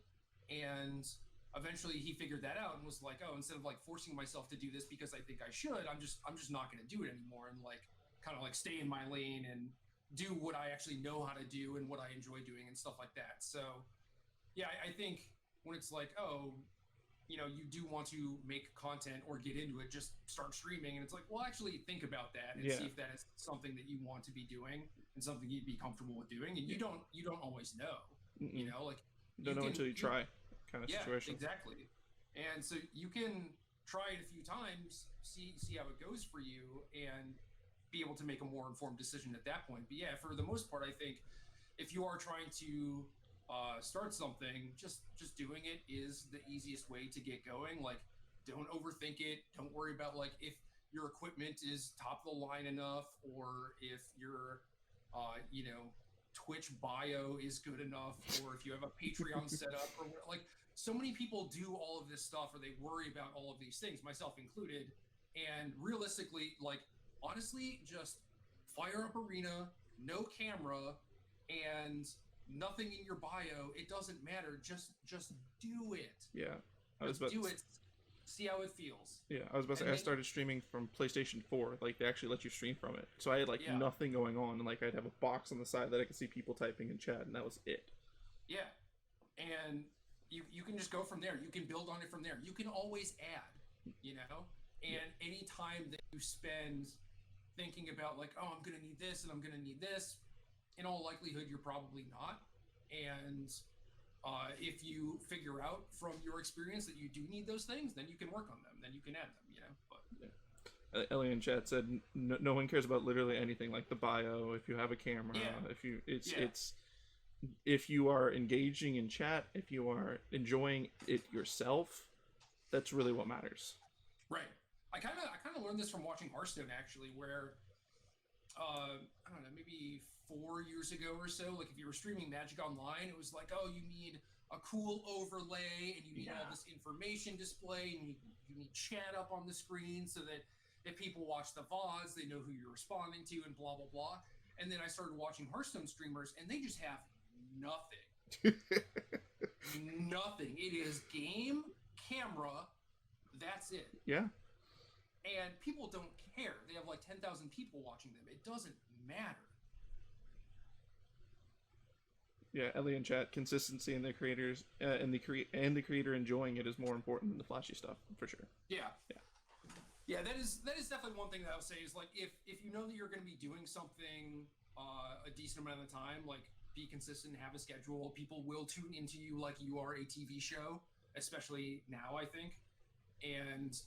And eventually he figured that out and was like, oh, instead of like forcing myself to do this because I think I should, I'm just not going to do it anymore, and like kind of like stay in my lane and do what I actually know how to do and what I enjoy doing and stuff like that. So yeah, I think when it's like, oh, you know, you do want to make content or get into it, just start streaming. And it's like, well, actually think about that and see if that is something that you want to be doing and something you'd be comfortable with doing. And you don't always know, you know, like you don't know until you try, kind of situation. Exactly. And so you can try it a few times, see how it goes for you, and be able to make a more informed decision at that point. But yeah, for the most part, I think if you are trying to start something, just doing it is the easiest way to get going. Like, don't overthink it. Don't worry about like if your equipment is top of the line enough, or if your you know, Twitch bio is good enough, or if you have a Patreon set up, or like so many people do all of this stuff, or they worry about all of these things, myself included. And realistically, like honestly, just fire up Arena, no camera, and nothing in your bio. It doesn't matter. Just do it. Yeah, do it. See how it feels. Yeah, I was about to say, I started streaming from PlayStation 4. Like, they actually let you stream from it. So I had, like, nothing going on. And, like, I'd have a box on the side that I could see people typing in chat, and that was it. Yeah. And you can just go from there. You can build on it from there. You can always add, you know? And any time that you spend thinking about, like, oh, I'm going to need this and I'm going to need this, in all likelihood, you're probably not. And if you figure out from your experience that you do need those things, then you can work on them. Then you can add them, you know? But Ellie in chat said no one cares about literally anything, like the bio, if you have a camera, it's if you are engaging in chat, if you are enjoying it yourself, that's really what matters. Right. I kind of learned this from watching Hearthstone, actually, where I don't know, maybe 4 years ago or so, like if you were streaming Magic Online, it was like, oh, you need a cool overlay, and you need all this information display, and you need chat up on the screen so that if people watch the VODs, they know who you're responding to, and blah, blah, blah. And then I started watching Hearthstone streamers, and they just have nothing. Nothing. It is game, camera, that's it. Yeah. And people don't care. They have like 10,000 people watching them. It doesn't matter. Yeah, Ellie in chat, consistency in the creators and the creator enjoying it is more important than the flashy stuff, for sure. Yeah, that is definitely one thing that I would say is like if you know that you're going to be doing something a decent amount of the time, like be consistent, have a schedule. People will tune into you like you are a TV show, especially now, I think, and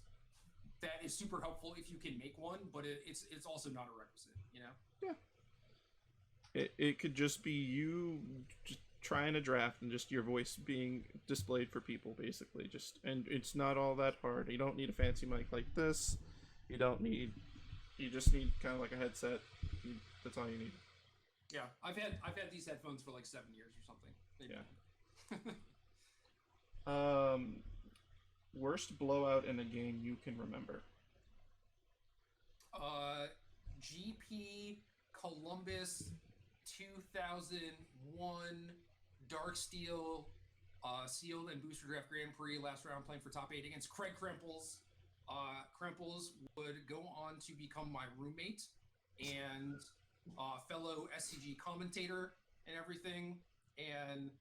that is super helpful if you can make one. But it's also not a requisite, you know. Yeah. It could just be you just trying a draft and just your voice being displayed for people, basically. And it's not all that hard. You don't need a fancy mic like this. You don't need You just need kind of like a headset. That's all you need. Yeah, I've had these headphones for like 7 years or something. Yeah. Worst blowout in a game you can remember. GP Columbus 2001 Dark Steel sealed and booster draft Grand Prix last round playing for top 8 against Craig Krempels. Krempels would go on to become my roommate and fellow SCG commentator and everything. And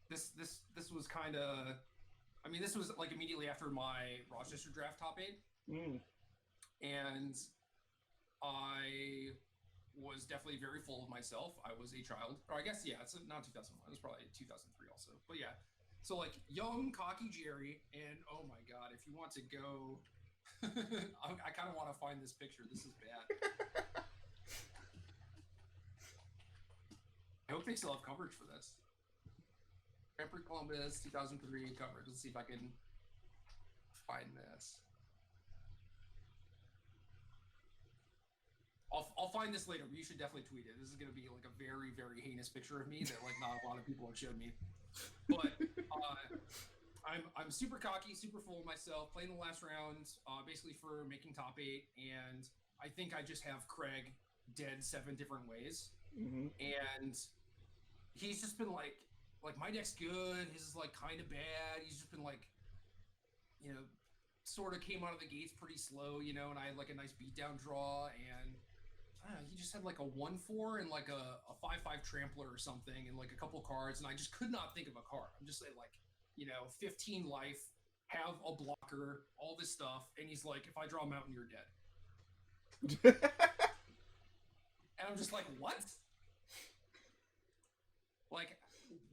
this was kind of, I mean, this was like immediately after my Rochester draft top 8. And I was definitely very full of myself. I was a child, or I guess, yeah, it's not 2001. It was probably 2003 also. But yeah, so like young, cocky Gerry, and oh my God, if you want to go, I kind of want to find this picture. This is bad. I hope they still have coverage for this. Grand Prix Columbus 2003 coverage. Let's see if I can find this. I'll find this later, but you should definitely tweet it. This is going to be like a very, very heinous picture of me that like not a lot of people have showed me. But I'm super cocky, super full of myself, playing the last round, basically for making top 8, and I think I just have Craig dead 7 different ways. And he's just been like my deck's good, his is like kind of bad. He's just been like, you know, sort of came out of the gates pretty slow, you know, and I had like a nice beatdown draw, and I don't know, he just had like a 1/4 and like a 5/5 trampler or something, and like a couple cards, and I just could not think of a card. I'm just like, you know, 15 life, have a blocker, all this stuff, and he's like, if I draw a mountain, you're dead. And I'm just like, what? Like,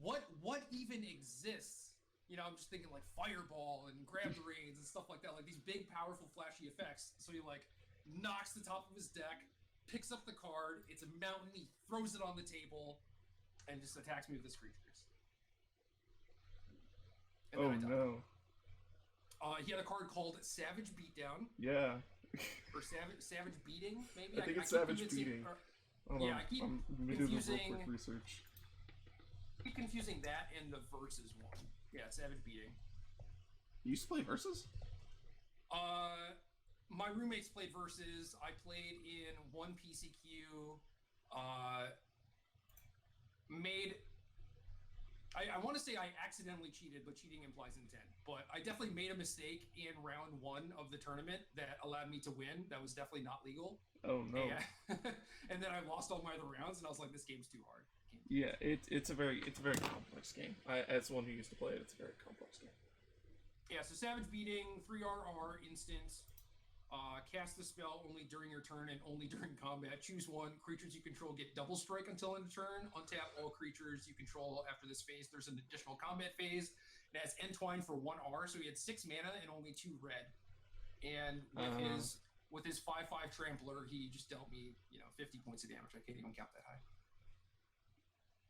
what even exists? You know, I'm just thinking like Fireball and Grab the Reins and stuff like that, like these big, powerful, flashy effects. So he like knocks the top of his deck, picks up the card, it's a mountain, he throws it on the table, and just attacks me with his creatures. And oh no. He had a card called Savage Beatdown. Yeah. Or Savage Beating, maybe? I think it's Savage Beating. I keep confusing research. Keep confusing that and the Versus one. Yeah, Savage Beating. You used to play Versus? My roommates played Versus. I played in one PCQ. I want to say I accidentally cheated, but cheating implies intent. But I definitely made a mistake in round 1 of the tournament that allowed me to win. That was definitely not legal. Oh no! And then I lost all my other rounds, and I was like, "This game's too hard." Yeah, it's a very complex game. As one who used to play it, it's a very complex game. Yeah, so Savage Beating, 3/R instant. Cast the spell only during your turn and only during combat. Choose one. Creatures you control get double strike until end of turn. Untap all creatures you control after this phase. There's an additional combat phase. It has Entwine for 1R, so he had 6 mana and only 2 red. And with his 5/5 Trampler, he just dealt me, 50 points of damage. I can't even count that high.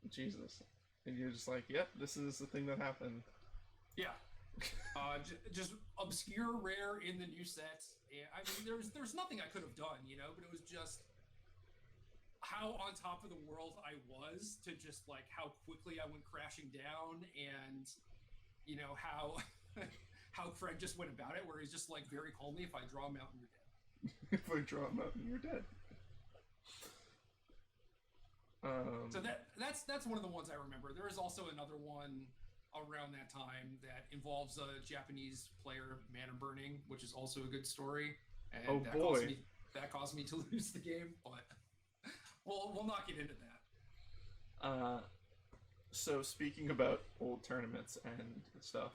Jesus. And you're just like, yep, this is the thing that happened. Yeah. Just obscure rare in the new set. I mean, there's nothing I could have done, but it was just how on top of the world I was to just like how quickly I went crashing down, and how how Craig just went about it, where he's just like very calmly, if I draw a mountain, you're dead. If I draw a mountain, you're dead. So that's one of the ones I remember. There was also another one around that time that involves a Japanese player mana burning, which is also a good story. And that caused me to lose the game, but we'll not get into that. So speaking about old tournaments and stuff,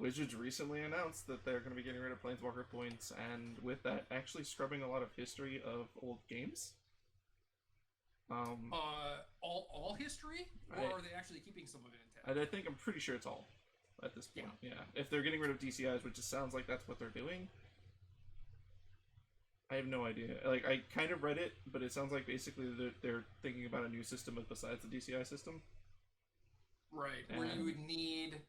Wizards recently announced that they're going to be getting rid of Planeswalker points, and with that, actually scrubbing a lot of history of old games. All history, or are they actually keeping some of it intact? I'm pretty sure it's all at this point. Yeah. If they're getting rid of DCIs, which just sounds like that's what they're doing, I have no idea. Like, I kind of read it, but it sounds like basically they're thinking about a new system besides the DCI system. Right, where you would need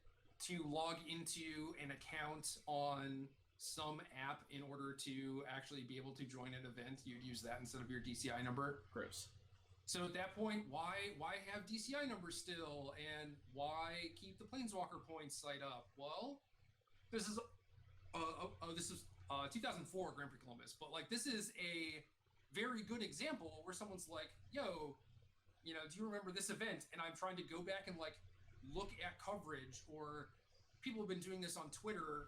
to log into an account on some app in order to actually be able to join an event. You'd use that instead of your DCI number. Gross. So at that point, why have DCI numbers still, and why keep the Planeswalker points site up? Well, this is 2004 Grand Prix Columbus, but like this is a very good example where someone's like, "Yo, you know, do you remember this event?" And I'm trying to go back and like look at coverage, or people have been doing this on Twitter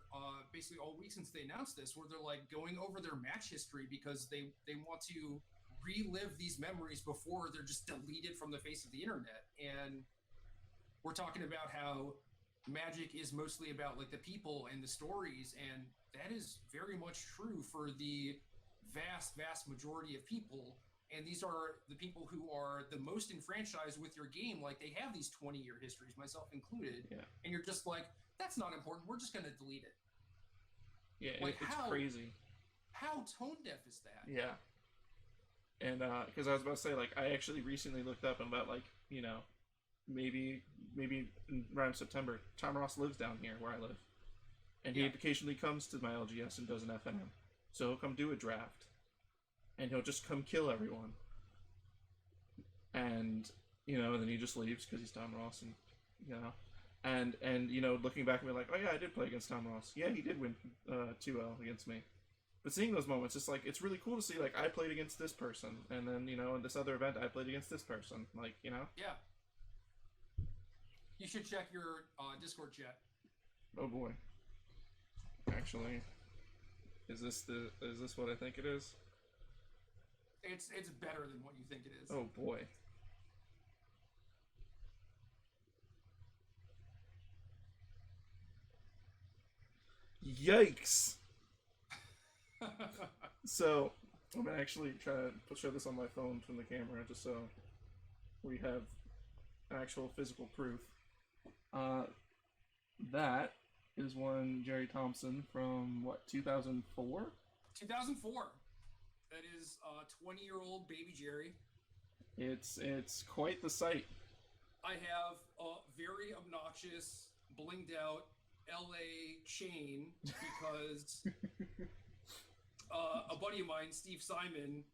basically all week since they announced this, where they're like going over their match history because they want to relive these memories before they're just deleted from the face of the internet. And we're talking about how Magic is mostly about like the people and the stories, and that is very much true for the vast majority of people. And these are the people who are the most enfranchised with your game. Like they have these 20-year histories, myself included. Yeah. And you're just like, that's not important. We're just going to delete it. Yeah, like it's crazy. How tone deaf is that? Yeah. And because I was about to say, like, I actually recently looked up and about, like, you know, maybe around September, Tom Ross lives down here where I live, and he occasionally comes to my LGS and does an FNM. So he'll come do a draft, and he'll just come kill everyone. And you know, and then he just leaves because he's Tom Ross, and you know, and you know, looking back and be like, oh yeah, I did play against Tom Ross. Yeah, he did win 2-0 against me. But seeing those moments, it's like, it's really cool to see, like, I played against this person, and then, you know, in this other event, I played against this person, like, you know? Yeah. You should check your Discord chat. Oh boy. Actually, is this what I think it is? It's better than what you think it is. Oh boy. Yikes! So, I'm gonna actually try to show this on my phone from the camera, just so we have actual physical proof. That is one Gerry Thompson from, what, 2004? 2004. That is 20-year-old baby Gerry. It's quite the sight. I have a very obnoxious, blinged out LA chain because a buddy of mine, Steve Simon,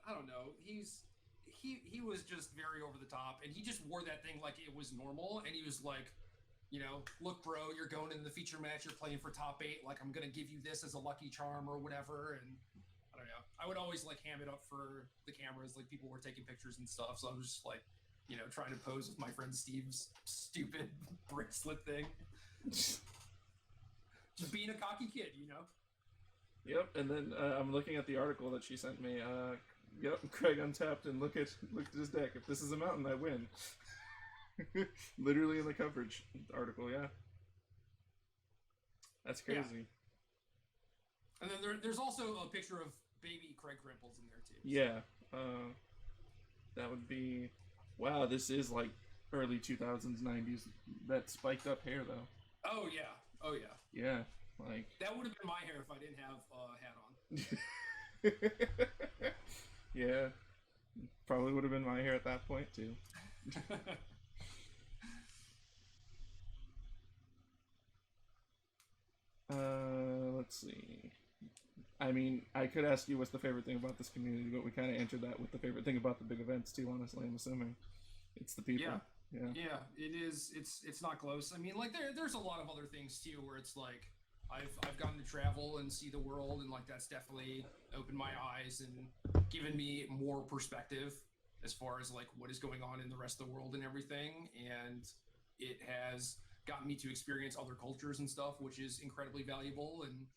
I don't know, he was just very over the top, and he just wore that thing like it was normal, and he was like, you know, look bro, you're going into the feature match, you're playing for top 8, like I'm gonna give you this as a lucky charm or whatever. And I don't know, I would always like ham it up for the cameras, like people were taking pictures and stuff, so I was just like, you know, trying to pose with my friend Steve's stupid bracelet thing. Just being a cocky kid, you know. Yep, and then I'm looking at the article that she sent me. Yep, Craig untapped and look at his deck. If this is a mountain, I win. Literally in the coverage article, yeah. That's crazy. Yeah. And then there's also a picture of baby Craig Crimples in there too. Yeah, that would be. Wow, this is like early 2000s, 90s. That spiked up hair though. Oh yeah, oh yeah. Yeah, like that would have been my hair if I didn't have a hat on. Yeah, probably would have been my hair at that point too. Let's see. I mean, I could ask you what's the favorite thing about this community, but we kind of answered that with the favorite thing about the big events too. Honestly, I'm assuming it's the people. Yeah, it is. It's not close. I mean, like there's a lot of other things too where it's like I've gotten to travel and see the world, and like that's definitely opened my eyes and given me more perspective as far as like what is going on in the rest of the world and everything. And it has gotten me to experience other cultures and stuff, which is incredibly valuable. And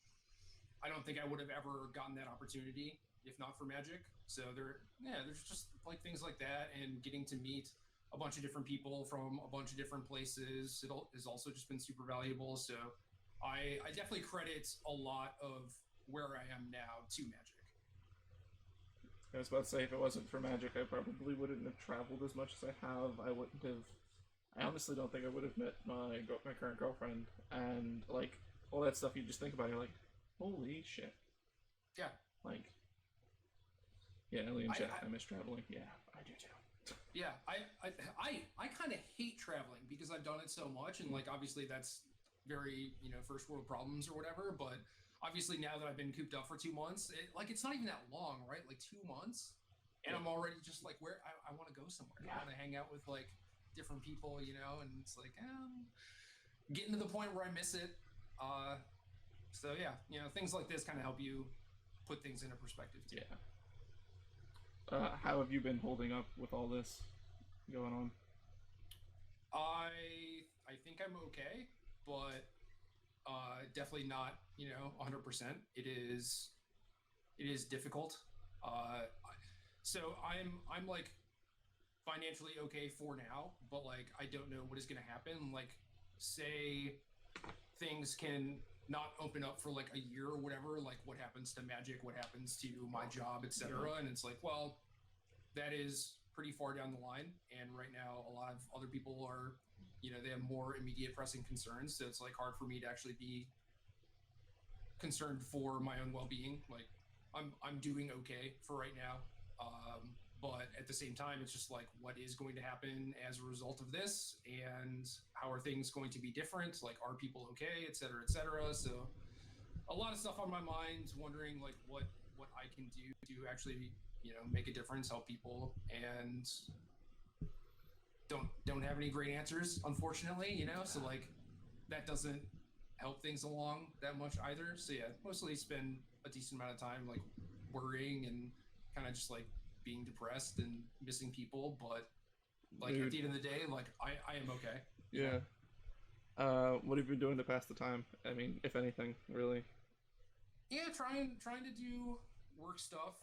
I don't think I would have ever gotten that opportunity if not for Magic. So there's just like things like that, and getting to meet a bunch of different people from a bunch of different places. It has also just been super valuable. So I definitely credit a lot of where I am now to Magic. I was about to say, if it wasn't for Magic, I probably wouldn't have traveled as much as I have. I honestly don't think I would have met my current girlfriend, and like all that stuff you just think about, you're like, holy shit. Yeah. Like, yeah, Alien Chat, I miss traveling. Yeah, I do too. Yeah, I kind of hate traveling because I've done it so much, and like obviously that's very, first world problems or whatever. But obviously now that I've been cooped up for 2 months, it's not even that long, right? Like 2 months. And I'm already just like, where I want to go somewhere. I want to hang out with like different people, and it's like, getting to the point where I miss it. So yeah, things like this kind of help you put things into perspective too. Yeah. How have you been holding up with all this going on? I think I'm okay, but definitely not 100%. It is difficult. So I'm like financially okay for now, but like I don't know what is going to happen. Like, say things can not open up for like a year or whatever, like what happens to Magic, what happens to my job, etc. And it's like, well, that is pretty far down the line, and right now a lot of other people are, they have more immediate pressing concerns, so it's like hard for me to actually be concerned for my own well-being. Like I'm doing okay for right now, but at the same time it's just like, what is going to happen as a result of this, and how are things going to be different, like are people okay, etc., etc. So a lot of stuff on my mind, wondering like what I can do to actually make a difference, help people, and don't have any great answers, unfortunately, so like that doesn't help things along that much either. So yeah, mostly spend a decent amount of time like worrying and kind of just like being depressed and missing people, but like at the end of the day, like I am okay. Yeah. What have you been doing to pass the time? I mean, if anything, really. Yeah, trying to do work stuff,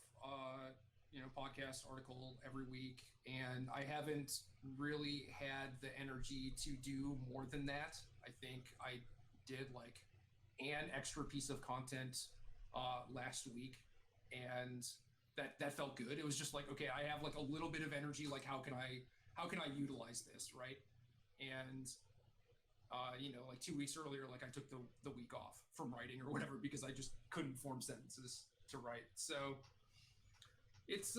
podcast article every week, and I haven't really had the energy to do more than that. I think I did like an extra piece of content last week, and that felt good. It was just like, okay, I have like a little bit of energy, like how can I utilize this, right? And like 2 weeks earlier, like I took the week off from writing or whatever because I just couldn't form sentences to write. So it's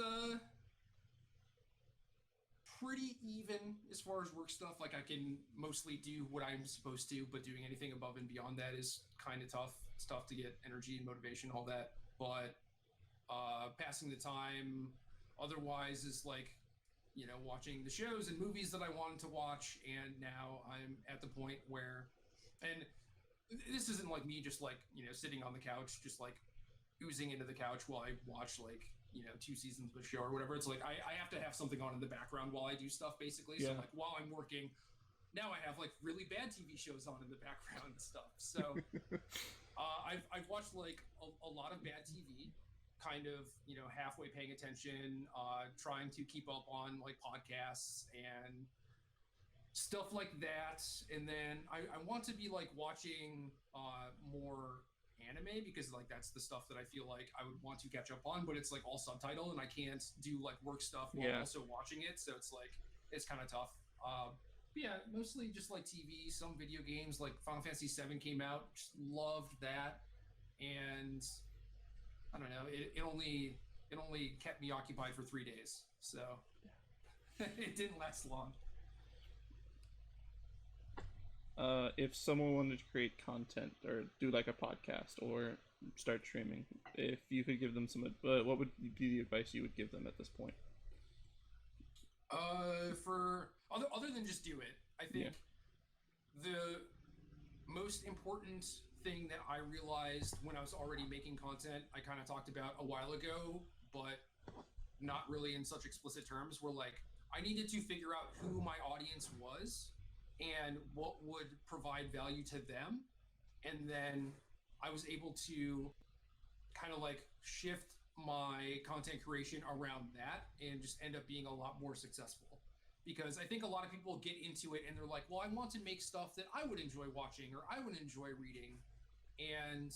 pretty even as far as work stuff. Like I can mostly do what I'm supposed to, but doing anything above and beyond that is kind of tough. It's tough to get energy and motivation, all that. But passing the time otherwise is like, watching the shows and movies that I wanted to watch, and now I'm at the point where, and this isn't like me just like, sitting on the couch, just like oozing into the couch while I watch like, 2 seasons of a show or whatever. It's like, I have to have something on in the background while I do stuff, basically. Yeah. So like while I'm working, now I have like really bad TV shows on in the background and stuff. So I've watched like a lot of bad TV, kind of, halfway paying attention, trying to keep up on like podcasts and stuff like that. And then I want to be like watching more anime, because like that's the stuff that I feel like I would want to catch up on, but it's like all subtitle and I can't do like work stuff while also watching it. So it's like, it's kind of tough. Yeah, mostly just like TV, some video games, like Final Fantasy VII came out, just loved that. And I don't know, it only kept me occupied for 3 days, so it didn't last long. If someone wanted to create content or do like a podcast or start streaming, if you could give them what would be the advice you would give them at this point? For other than just do it, I think the most important thing that I realized when I was already making content, I kind of talked about a while ago, but not really in such explicit terms, were like, I needed to figure out who my audience was and what would provide value to them. And then I was able to kind of like shift my content creation around that and just end up being a lot more successful. Because I think a lot of people get into it and they're like, well, I want to make stuff that I would enjoy watching or I would enjoy reading. And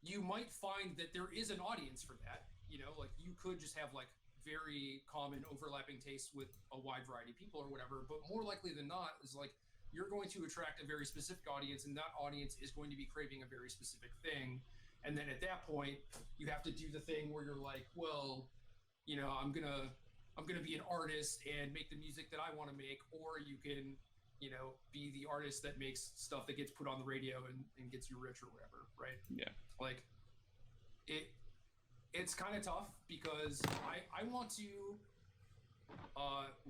you might find that there is an audience for that. Like you could just have like very common overlapping tastes with a wide variety of people or whatever, but more likely than not is like you're going to attract a very specific audience, and that audience is going to be craving a very specific thing. And then at that point you have to do the thing where you're like, well, I'm gonna be an artist and make the music that I want to make, or you can be the artist that makes stuff that gets put on the radio and gets you rich or whatever, right? Yeah. Like it's kind of tough because I want to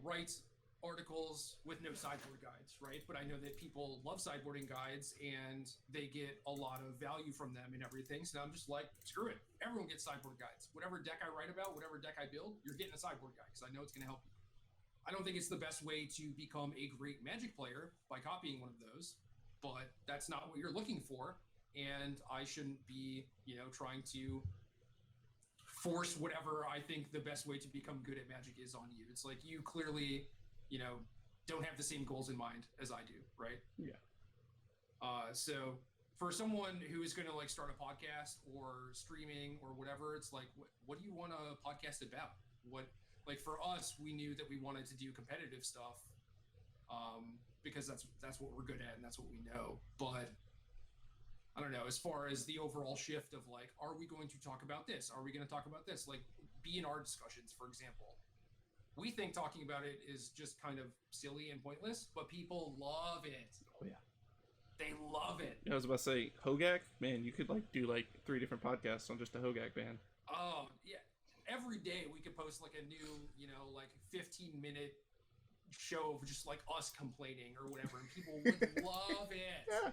write articles with no sideboard guides, right? But I know that people love sideboarding guides and they get a lot of value from them and everything. So I'm just like, screw it. Everyone gets sideboard guides. Whatever deck I write about, whatever deck I build, you're getting a sideboard guide because I know it's going to help you. I don't think it's the best way to become a great Magic player by copying one of those, but that's not what you're looking for. And I shouldn't be, trying to force whatever I think the best way to become good at Magic is on you. It's like you clearly, don't have the same goals in mind as I do, right? Yeah. So for someone who is going to like start a podcast or streaming or whatever, it's like, what do you want a podcast about? Like for us, we knew that we wanted to do competitive stuff because that's what we're good at and that's what we know. But I don't know, as far as the overall shift of like, are we going to talk about this? Are we going to talk about this? Like B&R discussions, for example. We think talking about it is just kind of silly and pointless, but people love it. Oh, yeah. They love it. I was about to say, Hogak? Man, you could do 3 different podcasts on just a Hogak ban. Oh, yeah. Every day we could post like a new, 15-minute show of just like us complaining or whatever, and people would love it. Yeah.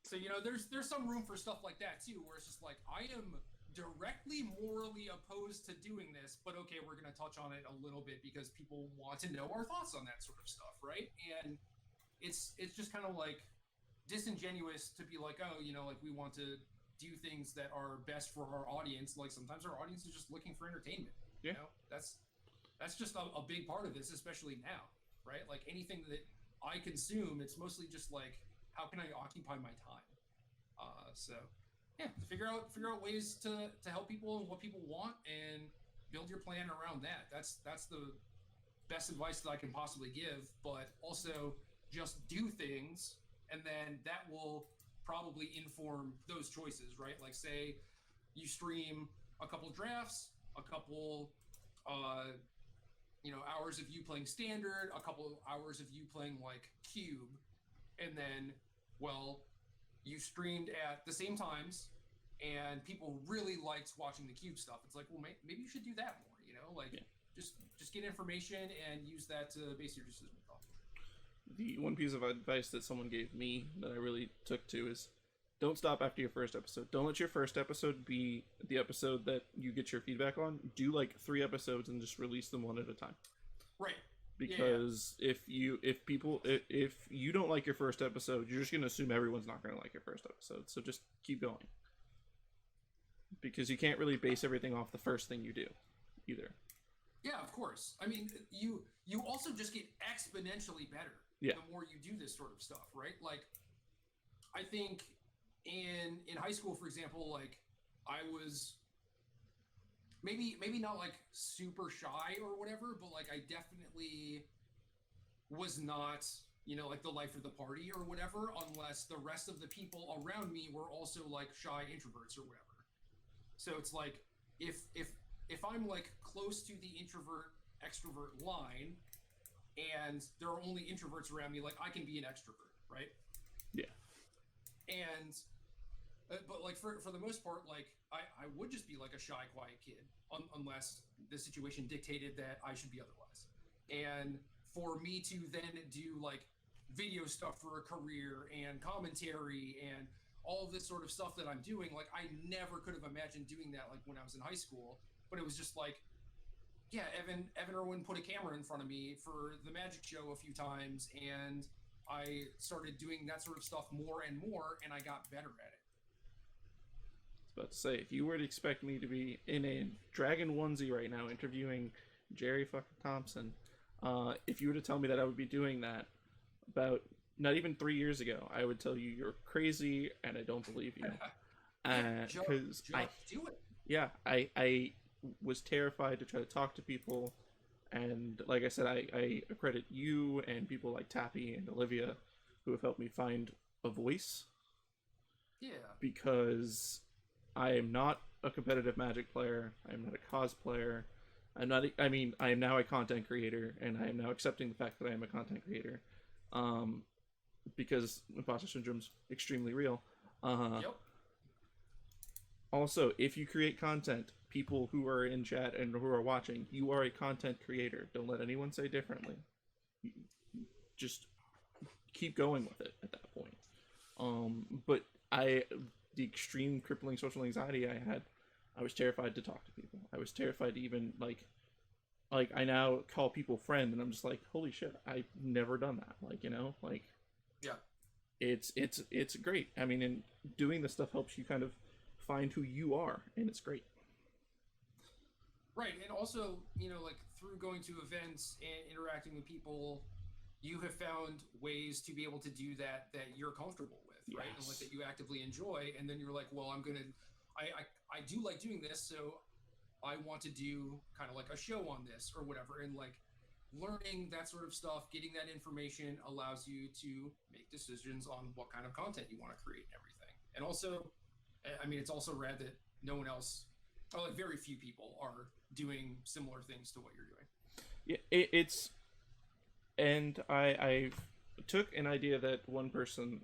So, there's some room for stuff like that too, where it's just like, I am directly morally opposed to doing this, but okay, we're going to touch on it a little bit because people want to know our thoughts on that sort of stuff, right? And it's just kind of like disingenuous to be like, oh, like we want to do things that are best for our audience. Like sometimes our audience is just looking for entertainment. Yeah. That's just a big part of this, especially now, right? Like anything that I consume, it's mostly just like, how can I occupy my time? So yeah, figure out ways to help people and what people want and build your plan around that. That's the best advice that I can possibly give, but also just do things and then that will probably inform those choices, right? Like say you stream a couple drafts, a couple hours of you playing standard, a couple hours of you playing like cube, and then you streamed at the same times and people really liked watching the cube stuff. It's like, well, maybe you should do that more, just get information and use that to base your decision off. The one piece of advice that someone gave me that I really took to is don't stop after your first episode. Don't let your first episode be the episode that you get your feedback on. Do 3 episodes and just release them one at a time. Right. Because if you don't like your first episode, you're just going to assume everyone's not going to like your first episode. So just keep going. Because you can't really base everything off the first thing you do either. Yeah, of course. I mean, you also just get exponentially better the more you do this sort of stuff, right? Like, I think in high school, for example, like I was maybe not like super shy or whatever, but like I definitely was not, like the life of the party or whatever, unless the rest of the people around me were also like shy introverts or whatever. So it's like if I'm like close to the introvert extrovert line and there are only introverts around me, like I can be an extrovert, right? Yeah. And but like for the most part, like I would just be like a shy, quiet kid unless the situation dictated that I should be otherwise. And for me to then do like video stuff for a career and commentary and all of this sort of stuff that I'm doing, like I never could have imagined doing that like when I was in high school. But it was just like, yeah, Evan Irwin put a camera in front of me for the Magic Show a few times, and I started doing that sort of stuff more and more, and I got better at it. I was about to say, if you were to expect me to be in a Dragon onesie right now interviewing Gerry fucking Thompson, if you were to tell me that I would be doing that about not even 3 years ago, I would tell you you're crazy, and I don't believe you. Because do it. Yeah, I was terrified to try to talk to people, and like I said, I credit you and people like Tappy and Olivia who have helped me find a voice. Yeah. Because I am not a competitive Magic player. I am not a cosplayer. I'm not. I mean, I am now a content creator, and I am now accepting the fact that I am a content creator, um, because imposter syndrome's extremely real. Yep. Also, if you create content, people who are in chat and who are watching, you are a content creator. Don't let anyone say differently. Just keep going with it at that point. But the extreme crippling social anxiety I had, I was terrified to talk to people. I was terrified to even like I now call people friend, and I'm just like, holy shit, I've never done that. Like, you know, like, Yeah. it's great. I mean, and doing this stuff helps you kind of find who you are, and it's great. Right, and also, you know, like through going to events and interacting with people, you have found ways to be able to do that you're comfortable with, right? And like Yes. that you actively enjoy, and then you're like, well, I do like doing this, so I want to do kind of like a show on this or whatever, and like learning that sort of stuff, getting that information allows you to make decisions on what kind of content you want to create and everything. And also, I mean, it's also rad that no one else, or like very few people, are doing similar things to what you're doing. Yeah, it's and I took an idea that one person,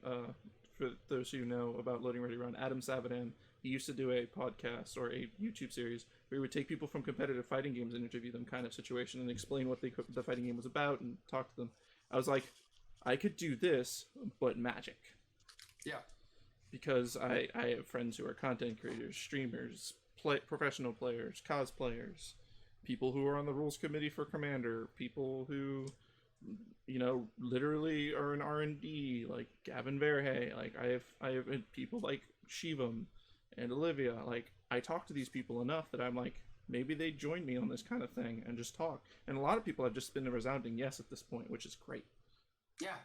for those who know about Loading Ready Run, Adam Savadan, he used to do a podcast or a YouTube series where he would take people from competitive fighting games and interview them, kind of situation, and explain what the fighting game was about and talk to them. I was like, I could do this, but magic. Yeah. Because I have friends who are content creators, streamers, professional players, cosplayers, people who are on the rules committee for Commander, people who, you know, literally are in R&D, like Gavin Verhey. Like I have people like Shivam and Olivia. Like, I talk to these people enough that I'm like, maybe they join me on this kind of thing and just talk. And a lot of people have just been a resounding yes at this point, which is great. Yeah.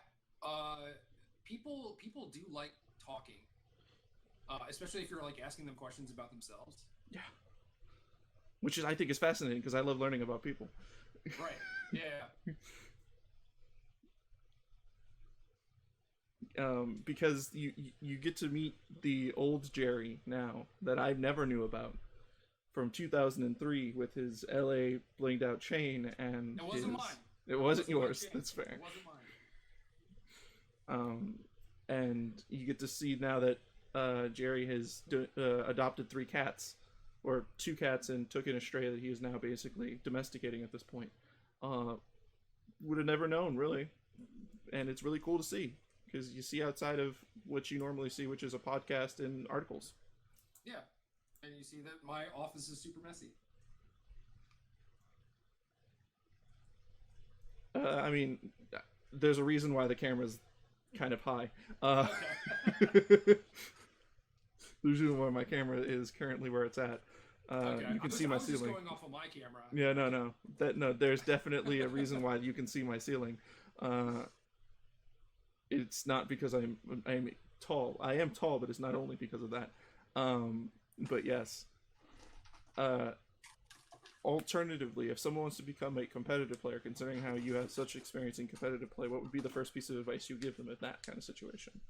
People do like talking. Especially if you're like asking them questions about themselves. Yeah. Which is, I think, is fascinating because I love learning about people. Right. Yeah. Because you get to meet the old Gerry now that I never knew about from 2003 with his LA blinged out chain and It wasn't mine. It wasn't yours. That's fair. It wasn't mine. And you get to see now that Gerry has adopted 3 cats, or 2 cats, and took in a stray that he is now basically domesticating at this point. Would have never known, really. And it's really cool to see, because you see outside of what you normally see, which is a podcast and articles. Yeah. And you see that my office is super messy. I mean, there's a reason why the camera's kind of high. Okay. There's a reason why my camera is currently where it's at. Okay. You can see my ceiling. Just going off of my camera. Yeah, no. There's definitely a reason why you can see my ceiling. It's not because I'm tall. I am tall, but it's not only because of that. But yes. Alternatively, if someone wants to become a competitive player, considering how you have such experience in competitive play, what would be the first piece of advice you give them in that kind of situation?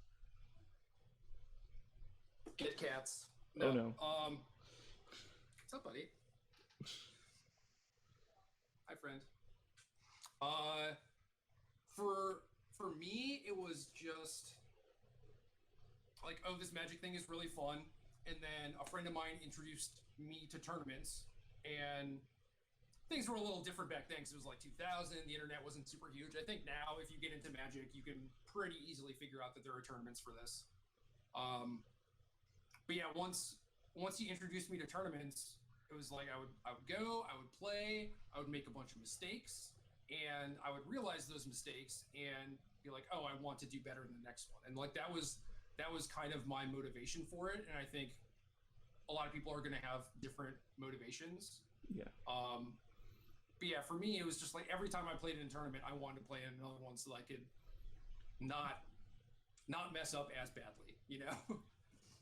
Get cats. Oh no. What's up, buddy? Hi, friend. For me, it was just like, oh, this magic thing is really fun. And then a friend of mine introduced me to tournaments, and things were a little different back then because it was like 2000. The internet wasn't super huge. I think now, if you get into Magic, you can pretty easily figure out that there are tournaments for this. But yeah, once he introduced me to tournaments, it was like I would go, I would play, I would make a bunch of mistakes, and I would realize those mistakes and be like, oh, I want to do better in the next one. And like that was kind of my motivation for it. And I think a lot of people are going to have different motivations. Yeah. But yeah, for me, it was just like every time I played in a tournament, I wanted to play in another one so that I could not mess up as badly, you know,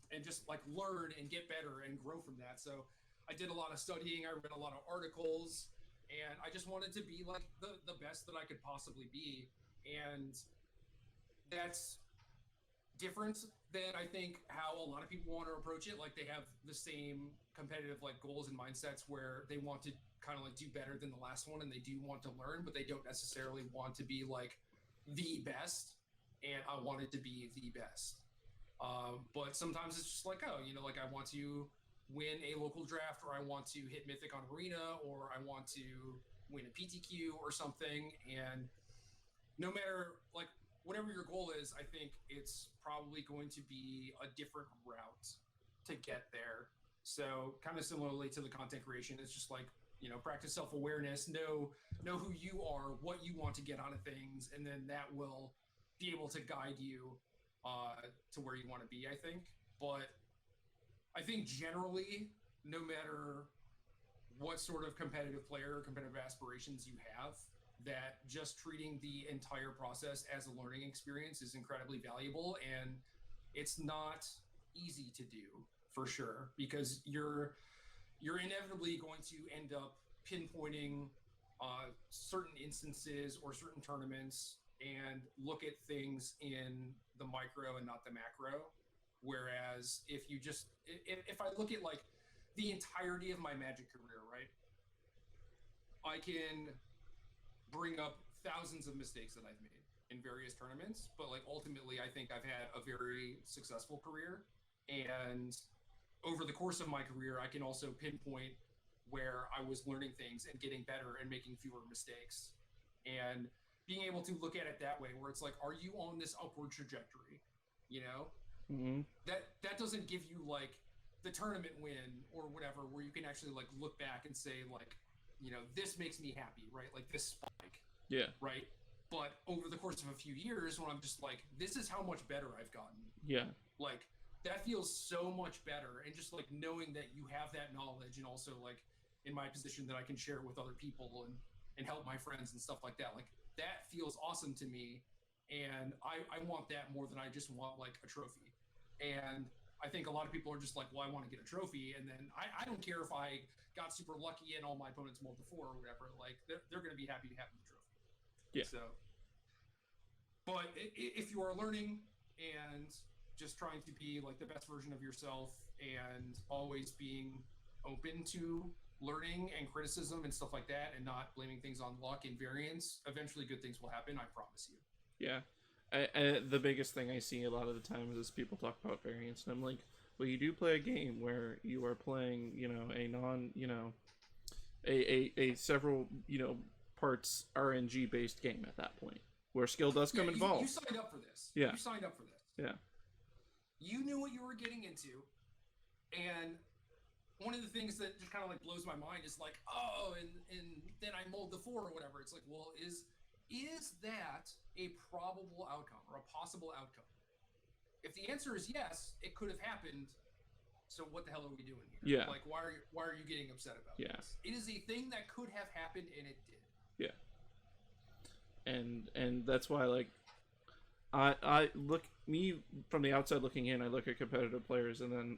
and just like learn and get better and grow from that. So I did a lot of studying. I read a lot of articles, and I just wanted to be like the best that I could possibly be. And that's different than I think how a lot of people want to approach it. Like they have the same competitive like goals and mindsets where they want to kind of like do better than the last one, and they do want to learn, but they don't necessarily want to be like the best. And I wanted to be the best. But sometimes it's just like, oh, you know, like I want to win a local draft, or I want to hit Mythic on Arena, or I want to win a PTQ or something. And no matter like whatever your goal is, I think it's probably going to be a different route to get there. So kind of similarly to the content creation, it's just like, you know, practice self-awareness, know who you are, what you want to get out of things, and then that will be able to guide you to where you want to be, I think. But I think generally, no matter what sort of competitive player or competitive aspirations you have, that just treating the entire process as a learning experience is incredibly valuable. And it's not easy to do, for sure, because you're inevitably going to end up pinpointing certain instances or certain tournaments and look at things in the micro and not the macro. Whereas if I look at like the entirety of my Magic career, right, I can bring up thousands of mistakes that I've made in various tournaments, but like ultimately I think I've had a very successful career. And over the course of my career, I can also pinpoint where I was learning things and getting better and making fewer mistakes. And being able to look at it that way, where it's like, are you on this upward trajectory? You know, that doesn't give you like the tournament win or whatever, where you can actually like look back and say like, you know, this makes me happy, right? Like this spike, yeah, right? But over the course of a few years, when I'm just like, this is how much better I've gotten. Yeah, like that feels so much better. And just like knowing that you have that knowledge, and also like in my position that I can share with other people and help my friends and stuff like that, like that feels awesome to me. And I want that more than I just want like a trophy. And I think a lot of people are just like, well, I want to get a trophy, and then I don't care if I got super lucky and all my opponents mulled to 4 or whatever. Like they're going to be happy to have the trophy. Yeah. So, but if you are learning and just trying to be like the best version of yourself, and always being open to learning and criticism and stuff like that, and not blaming things on luck and variance, eventually good things will happen. I promise you. Yeah. The biggest thing I see a lot of the times is people talk about variance, and I'm like, well, you do play a game where you are playing, you know, a non, you know, a several, you know, parts RNG based game at that point, where skill does come involved. You signed up for this. Yeah. You signed up for this. Yeah. You knew what you were getting into, and one of the things that just kind of like blows my mind is like, oh, and then I mulled the 4 or whatever. It's like, well, is that a probable outcome or a possible outcome? If the answer is yes, it could have happened. So what the hell are we doing here? Yeah. Like, why are you getting upset about this? It is a thing that could have happened, and it did. Yeah. And that's why, like, I look, me from the outside looking in, I look at competitive players, and then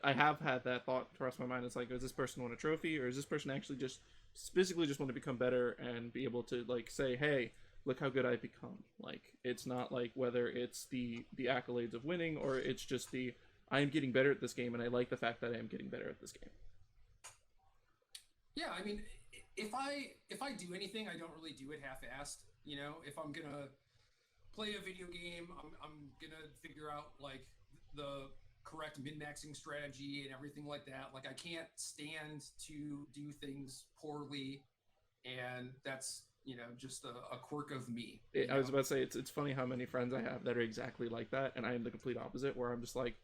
I have had that thought cross my mind. It's like, does this person want a trophy, or is this person actually just physically just want to become better and be able to like say, hey, look how good I've become. Like, it's not like whether it's the accolades of winning, or it's just the I am getting better at this game, and I like the fact that I am getting better at this game. Yeah, I mean, if I do anything, I don't really do it half-assed. You know, if I'm gonna play a video game, I'm gonna figure out like the correct min-maxing strategy and everything like that. Like, I can't stand to do things poorly, and that's, you know, just a quirk of me. I was about to say, it's funny how many friends I have that are exactly like that, and I am the complete opposite, where I'm just like,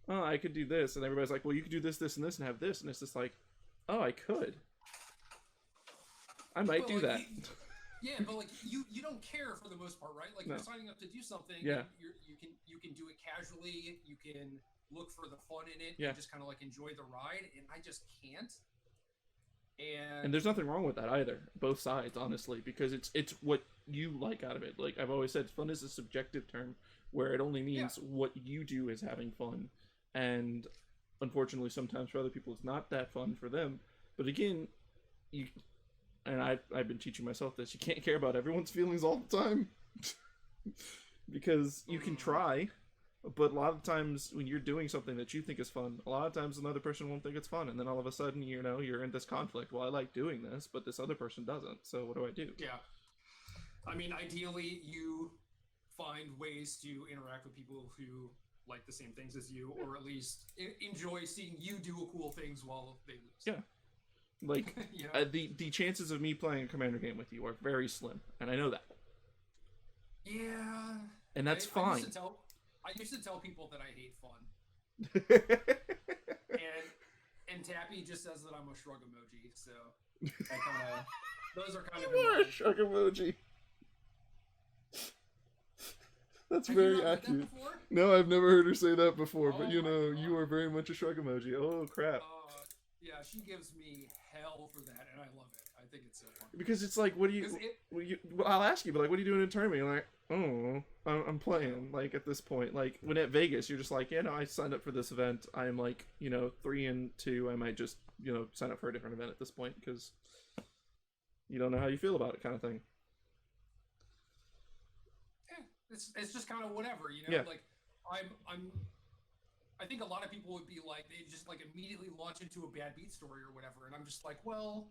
oh, I could do this, and everybody's like, well, you could do this, this, and this, and have this, and it's just like, oh, I could. I might do that. Yeah, but like you don't care for the most part, right? Like, you're signing up to do something. Yeah. You can do it casually. You can look for the fun in it. Yeah. And just kind of like enjoy the ride, and I just can't. And there's nothing wrong with that either. Both sides, honestly, because it's what you like out of it. Like I've always said, fun is a subjective term where it only means what you do is having fun. And unfortunately, sometimes for other people, it's not that fun for them. But again, I've been teaching myself this, you can't care about everyone's feelings all the time. Because you can try, But a lot of times when you're doing something that you think is fun, a lot of times another person won't think it's fun, and then all of a sudden, you're in this conflict. Well, I like doing this, but this other person doesn't. So what do I do? Yeah. I mean, ideally, you find ways to interact with people who like the same things as you, or at least enjoy seeing you do cool things while they lose. Yeah. Like, Yeah. the chances of me playing a Commander game with you are very slim, and I know that. Yeah. And that's I fine. I used to tell people that I hate fun. And Tappy just says that I'm a shrug emoji, so I kind of those are kind of You are a shrug emoji. That's Have very you not heard accurate. that before? No, I've never heard her say that before, Oh but my God. you are very much a shrug emoji. Oh crap. Yeah, she gives me hell for that, and I love it. I think it's so fun. Because it's like, what do you? Well, I'll ask you, but like, what are you doing in a tournament? You're like, oh, I'm playing. Like at this point, like when at Vegas, you're just like, yeah, no, I signed up for this event. I'm like, 3-2. I might just, sign up for a different event at this point because you don't know how you feel about it, kind of thing. It's just kind of whatever, Yeah. Like I think a lot of people would be like they just like immediately launch into a bad beat story or whatever, and I'm just like, well,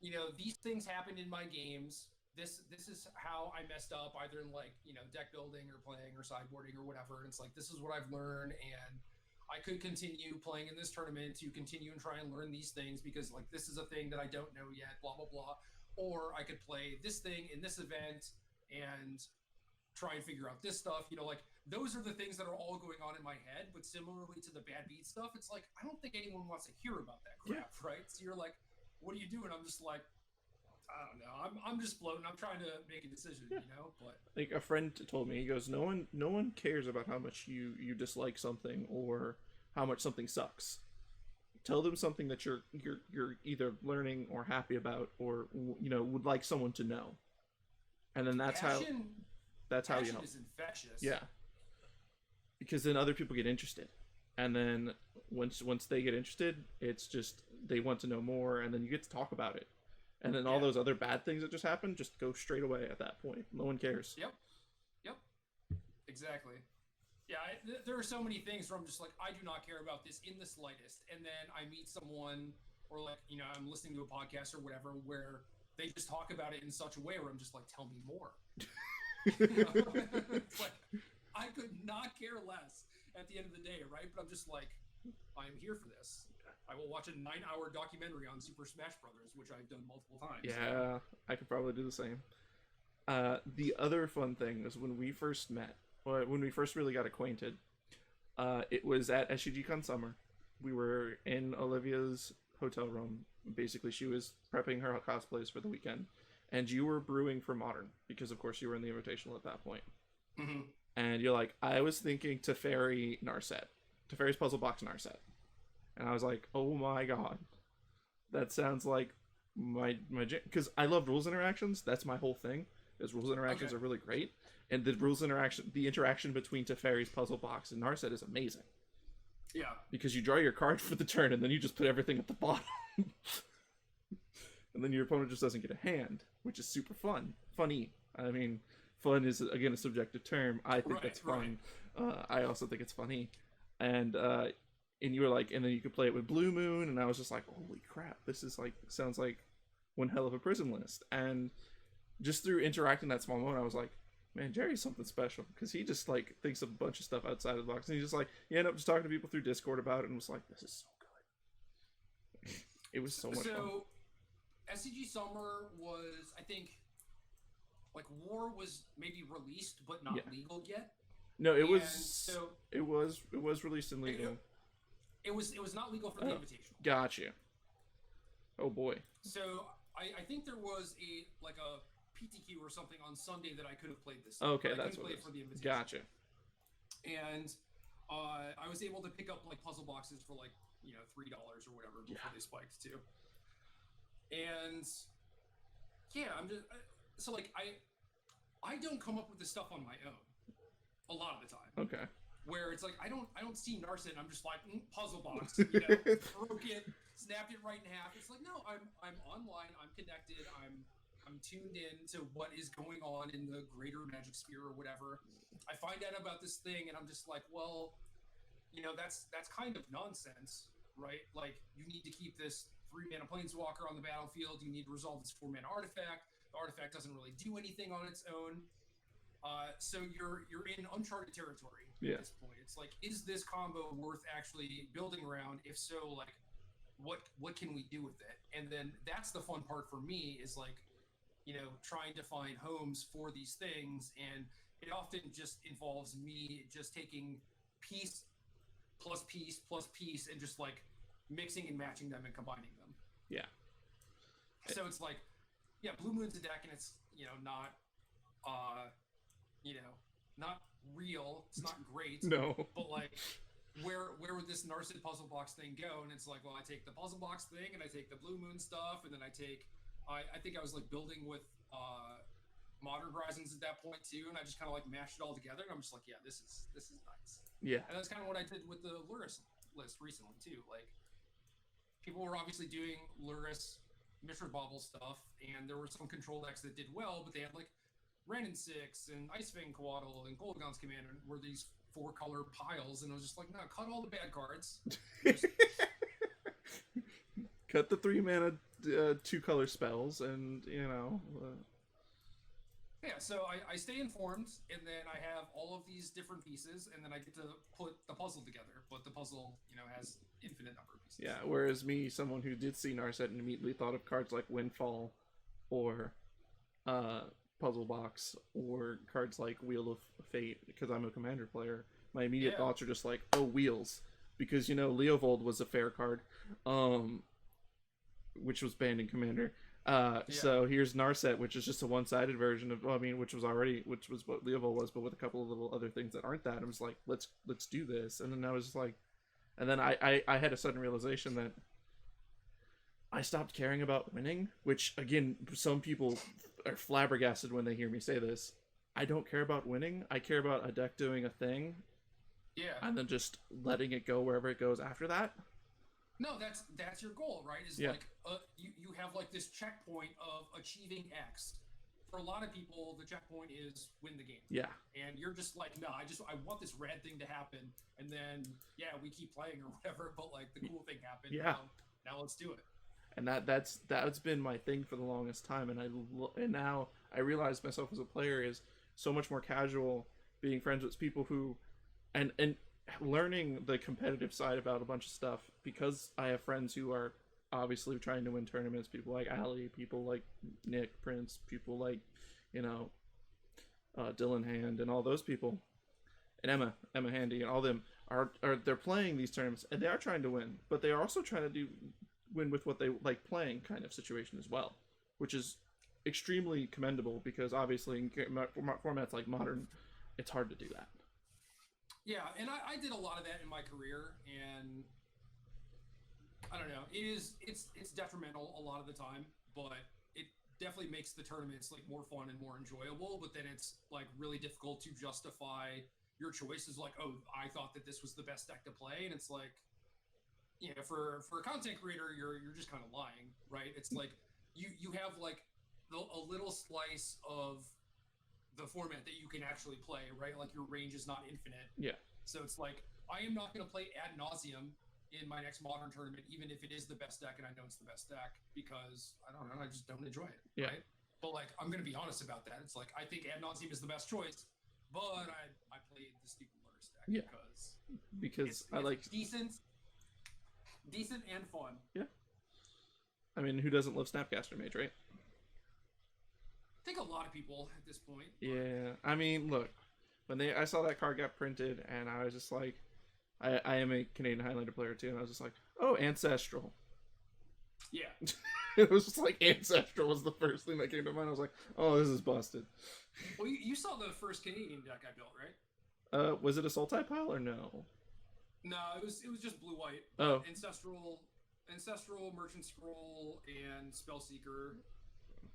these things happen in my games. This is how I messed up, either in like deck building or playing or sideboarding or whatever. And it's like this is what I've learned, and I could continue playing in this tournament to continue and try and learn these things because like this is a thing that I don't know yet, blah blah blah. Or I could play this thing in this event and try and figure out this stuff. Like those are the things that are all going on in my head. But similarly to the bad beat stuff, it's like I don't think anyone wants to hear about that crap, right? So you're like, what are you doing? I'm just like, I don't know. I'm just floating. I'm trying to make a decision, But Like a friend told me, he goes, no one cares about how much you dislike something or how much something sucks. Tell them something that you're either learning or happy about or would like someone to know, and then that's how you help. Is infectious. Yeah, because then other people get interested, and then once they get interested, it's just they want to know more, and then you get to talk about it, and then all those other bad things that just happened just go straight away at that point. No one cares. Yep. Exactly. Yeah, there are so many things where I'm just like, I do not care about this in the slightest, and then I meet someone, or like I'm listening to a podcast or whatever, where they just talk about it in such a way where I'm just like, tell me more. It's like I could not care less at the end of the day, right? But I'm just like, I'm here for this. I will watch a 9-hour documentary on Super Smash Brothers, which I've done multiple times. Yeah, I could probably do the same. The other fun thing is when we first met, when we first really got acquainted, it was at SUGCon Summer. We were in Olivia's hotel room. Basically, she was prepping her cosplays for the weekend, and you were brewing for Modern because, of course, you were in the Invitational at that point. Mm-hmm. And you're like, I was thinking Teferi Narset, Teferi's Puzzle Box Narset, and I was like, oh my god, that sounds like my because I love rules interactions. That's my whole thing. Is rules interactions are really great, and the interaction between Teferi's Puzzle Box and Narset is amazing. Yeah, because you draw your card for the turn, and then you just put everything at the bottom. And then your opponent just doesn't get a hand, which is super funny. I mean, fun is again a subjective term. I think that's fun. Right. I also think it's funny, and you were like, and then you could play it with Blue Moon, and I was just like, holy crap, this is like sounds like one hell of a prison list. And just through interacting that small moment, I was like, man, Jerry's something special because he just like thinks of a bunch of stuff outside of the box, and he's just like, you end up just talking to people through Discord about it, and was like, this is so good. It was so much fun. SCG Summer was, I think, like War was maybe released but not legal yet. No, it was released in legal. It was not legal for the Invitational. Gotcha. Oh boy. So I think there was a PTQ or something on Sunday that I could have played this. Okay, but that's what it is. For the Invitational. Gotcha. And I was able to pick up like puzzle boxes for like $3 or whatever before they spiked too. And I'm just so like I don't come up with this stuff on my own a lot of the time. Okay. Where it's like I don't see Narset and I'm just like puzzle box, broke it, snapped it right in half. It's like no, I'm online, I'm connected, I'm I'm tuned in to what is going on in the greater magic sphere or whatever. I find out about this thing, and I'm just like, well, that's kind of nonsense, right? Like, you need to keep this 3-mana planeswalker on the battlefield. You need to resolve this 4-mana artifact. The artifact doesn't really do anything on its own. So you're in uncharted territory at this point. It's like, is this combo worth actually building around? If so, like, what can we do with it? And then that's the fun part for me, is like, trying to find homes for these things, and it often just involves me just taking piece plus piece plus piece and just like mixing and matching them and combining them. Yeah. So it's like, yeah, Blue Moon's a deck, and it's not not real. It's not great. No. But like, where would this Narset puzzle box thing go? And it's like, well, I take the puzzle box thing, and I take the Blue Moon stuff, and then I think I was like building with Modern Horizons at that point too, and I just kind of like mashed it all together, and I'm just like, yeah, this is nice. Yeah. And that's kind of what I did with the Luris list recently too. Like, people were obviously doing Luris Mishra Bobble stuff, and there were some control decks that did well, but they had like Ren and 6 and Icefang Coatl and Golgon's Commander were these 4-color piles, and I was just like, no, cut all the bad cards. Cut the 3-mana 2-color spells, and Yeah, so I stay informed, and then I have all of these different pieces, and then I get to put the puzzle together. But the puzzle, has infinite number of pieces. Yeah, whereas me, someone who did see Narset and immediately thought of cards like Windfall, or Puzzle Box, or cards like Wheel of Fate, because I'm a Commander player, my immediate thoughts are just like, oh, wheels. Because, Leovold was a fair card, which was banned in Commander. So here's Narset, which is just a one-sided version of, which was what Leovold was, but with a couple of little other things that aren't that. I was like, let's do this. And then I was like, and then I had a sudden realization that I stopped caring about winning, which, again, some people are flabbergasted when they hear me say this. I don't care about winning. I care about a deck doing a thing. Yeah. And then just letting it go wherever it goes after that. No, that's your goal, right? Is like, you have like this checkpoint of achieving X. For a lot of people, the checkpoint is win the game. Yeah. And you're just like, no, I want this red thing to happen, and then we keep playing or whatever. But like, the cool thing happened. Yeah. Now let's do it. And that's been my thing for the longest time. And now I realize myself as a player is so much more casual, being friends with people who, and learning the competitive side about a bunch of stuff, because I have friends who are obviously trying to win tournaments, people like Ali, people like Nick Prince, people like Dylan Hand, and all those people, and Emma Handy, and all them are they're playing these tournaments, and they are trying to win, but they are also trying to win with what they like playing kind of situation as well, which is extremely commendable, because obviously in formats like Modern, it's hard to do that. Yeah, and I did a lot of that in my career, and I don't know, it's detrimental a lot of the time, but it definitely makes the tournaments like more fun and more enjoyable. But then it's like really difficult to justify your choices, like, oh, I thought that this was the best deck to play, and it's like, for a content creator, you're just kind of lying, right? It's like you have like a little slice of the format that you can actually play, right? Like, your range is not infinite. Yeah. So it's like, I am not going to play ad nauseum in my next Modern tournament, even if it is the best deck and I know it's the best deck, because I don't know, I just don't enjoy it. Yeah. Right? But like, I'm going to be honest about that. It's like, I think ad nauseum is the best choice, but I played the stupid Luris deck because I like decent and fun. Yeah. I mean, who doesn't love Snapcaster Mage, right? I think a lot of people at this point. Yeah, I mean, look, when I saw that card get printed, and I was just like, I am a Canadian Highlander player too, and I was just like, oh, Ancestral. Yeah. It was just like Ancestral was the first thing that came to mind. I was like, oh, this is busted. Well, you saw the first Canadian deck I built, right? Was it a Sultai pile or no? No, it was just blue-white. Oh. Ancestral, Merchant Scroll, and Spellseeker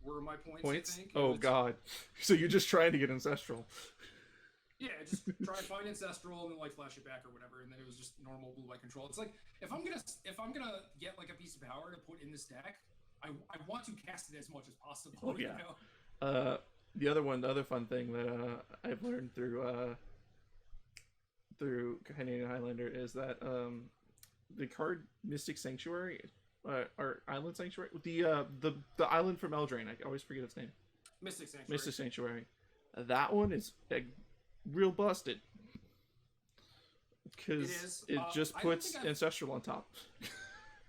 were my points. I think. Oh, God. So you're just trying to get Ancestral. Yeah, just try and find Ancestral and then like flash it back or whatever, and then it was just normal blue-white control. It's like, if I'm gonna get like a piece of power to put in this deck, I want to cast it as much as possible. Oh yeah. You know? The other fun thing that I've learned through Canadian Highlander is that the card Mystic Sanctuary, or Island Sanctuary, the island from Eldraine, I always forget its name. Mystic Sanctuary. Mystic Sanctuary. That one is real busted because it just puts Ancestral on top.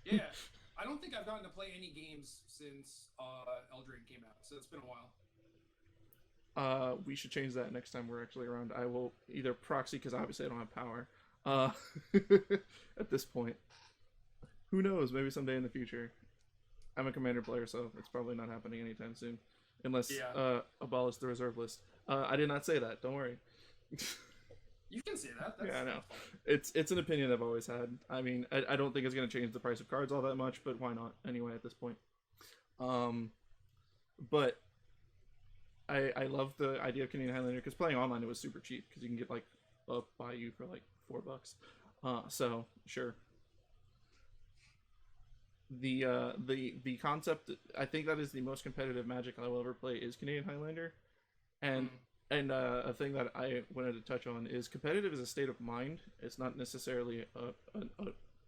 Yeah, I don't think I've gotten to play any games since Eldraine came out, so it's been a while. We should change that next time we're actually around. I will either proxy, because obviously I don't have power at this point. Who knows? Maybe someday in the future. I'm a commander player, so it's probably not happening anytime soon, unless abolish the reserve list. I did not say that. Don't worry. You can say that. That's, yeah, I know. It's an opinion I've always had. I mean, I don't think it's going to change the price of cards all that much, but why not? Anyway, at this point. But I love the idea of Canadian Highlander, because playing online it was super cheap, because you can get like a Bayou for like $4. So sure. The concept, I think that is the most competitive Magic I will ever play, is Canadian Highlander, and a thing that I wanted to touch on is competitive is a state of mind. It's not necessarily a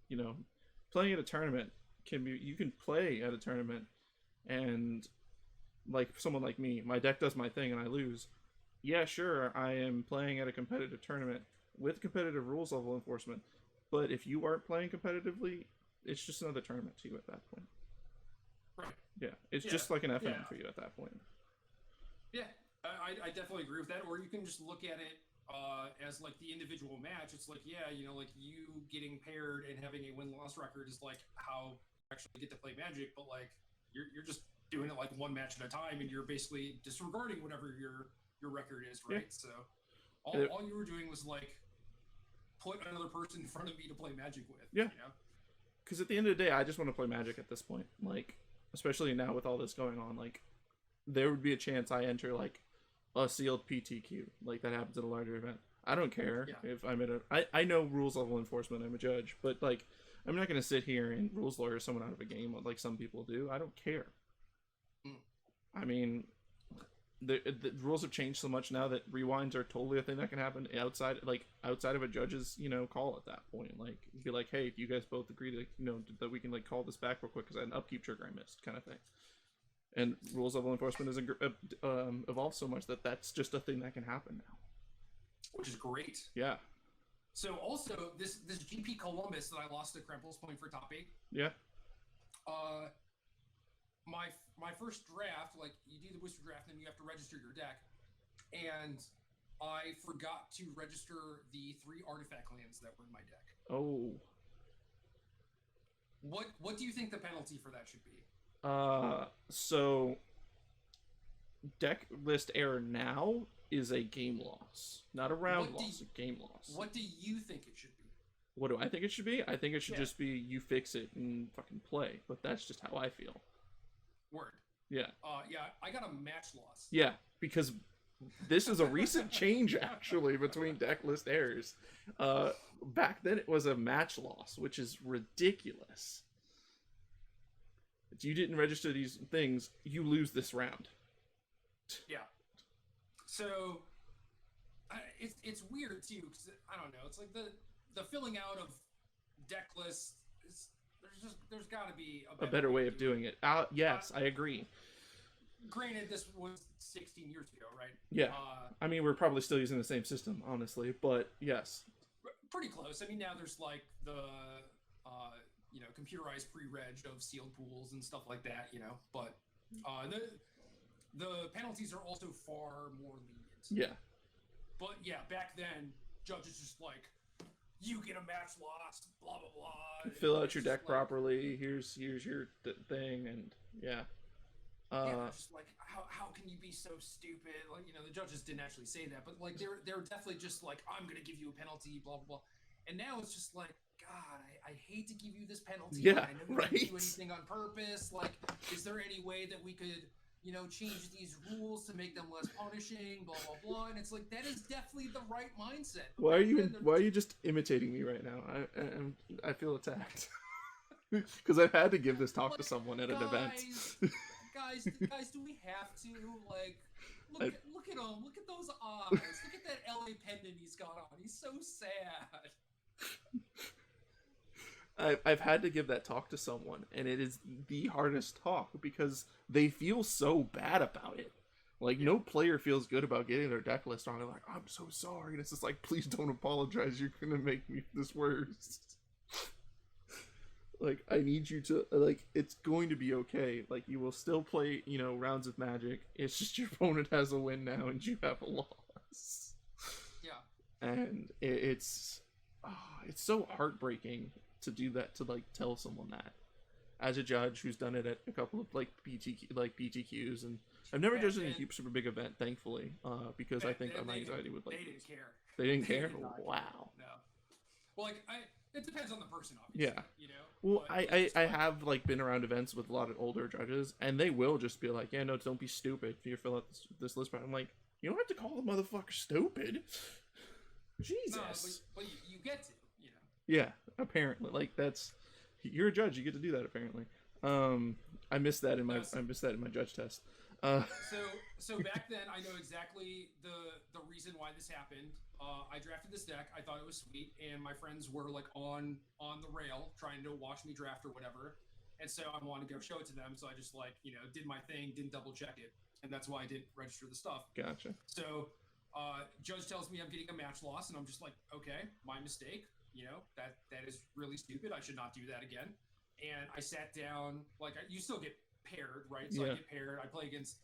you know, playing at a tournament can be, you can play at a tournament and like someone like me, my deck does my thing and I lose. Yeah, sure, I am playing at a competitive tournament with competitive rules level enforcement, but if you aren't playing competitively, it's just another tournament to you at that point. Right. Yeah, it's just like an FM for you at that point. Yeah, I definitely agree with that. Or you can just look at it as like the individual match. It's like, yeah, you know, like you getting paired and having a win-loss record is like how you actually get to play Magic, but like you're just doing it like one match at a time, and you're basically disregarding whatever your record is, right? So all you were doing was like put another person in front of me to play Magic with. Yeah. You know? Because at the end of the day, I just want to play Magic at this point. Like, especially now with all this going on, like, there would be a chance I enter, like, a sealed PTQ. Like, that happens at a larger event. I don't care if I'm in I know rules level enforcement, I'm a judge, but, like, I'm not going to sit here and rules lawyer someone out of a game like some people do. I don't care. I mean, the rules have changed so much now that rewinds are totally a thing that can happen outside of a judge's, you know, call at that point. Like, be like, hey, do you guys both agree to, you know, that we can like call this back real quick because I had an upkeep trigger I missed, kind of thing. And rules level enforcement has evolved so much that that's just a thing that can happen now, which is great. Yeah. So also this GP Columbus that I lost at Krempel's playing for top 8. Yeah. My first draft, like, you do the booster draft and you have to register your deck, and I forgot to register the 3 artifact lands that were in my deck. Oh. What do you think the penalty for that should be? So deck list error now is a game loss, not a round loss, a game loss. What do you think it should be? What do I think it should be? I think it should just be you fix it and fucking play, but that's just how I feel. Word. Yeah. Yeah, I got a match loss. Yeah, because this is a recent change actually between deck list errors. Back then it was a match loss, which is ridiculous. If you didn't register these things, you lose this round. Yeah. So it's weird too, because I don't know. It's like the filling out of deck lists. There's got to be a better way of doing it. Yes, I agree. Granted, this was 16 years ago, right? Yeah. I mean, we're probably still using the same system, honestly, but yes. Pretty close. I mean, now there's like the you know, computerized pre-reg of sealed pools and stuff like that, you know, but the penalties are also far more lenient. Yeah. But yeah, back then, judges just like, you get a match loss, blah blah blah. Fill out your deck properly. Here's your thing, and yeah. Just like how can you be so stupid? Like, you know, the judges didn't actually say that, but like they're definitely just like, I'm gonna give you a penalty, blah blah blah. And now it's just like, God, I hate to give you this penalty. Yeah, I never right. do anything on purpose. Like, is there any way that we could, you know, change these rules to make them less punishing, blah blah blah? And it's like, that is definitely the right mindset. Why are you just imitating me right now? I feel attacked. Because I've had to give this talk Like, to someone at an event. guys, do we have to like I, look at him? Look at those eyes. Look at that LA pendant he's got on. He's so sad. I've had to give that talk to someone, and it is the hardest talk because they feel so bad about it. Like, no player feels good about getting their deck list wrong. They're like, I'm so sorry. And it's just like, please don't apologize. You're going to make me this worse. Like, I need you to, like, it's going to be okay. Like, you will still play, you know, rounds of Magic. It's just your opponent has a win now and you have a loss. Yeah. And it's so heartbreaking to do that, to, like, tell someone that. As a judge who's done it at a couple of, like, BTQs, and I've never judged any super big event, thankfully, because I think my anxiety would, like... They didn't care. They didn't care? Wow. No. Well, like, it depends on the person, obviously. Yeah. You know? Well, I have, like, been around events with a lot of older judges, and they will just be like, yeah, no, don't be stupid. You fill out this list. I'm like, you don't have to call the motherfucker stupid. Jesus. No, but you get to, you know. Yeah, apparently. Like, that's... You're a judge. You get to do that, apparently. I missed that in my judge test. So back then, I know exactly the reason why this happened. I drafted this deck. I thought it was sweet, and my friends were like on the rail trying to watch me draft or whatever. And so I wanted to go show it to them. So I just, like, you know, did my thing, didn't double check it, and that's why I didn't register the stuff. Gotcha. So judge tells me I'm getting a match loss, and I'm just like, okay, my mistake. You know, that is really stupid. I should not do that again. And I sat down. Like, you still get paired, right? So I get paired. I play against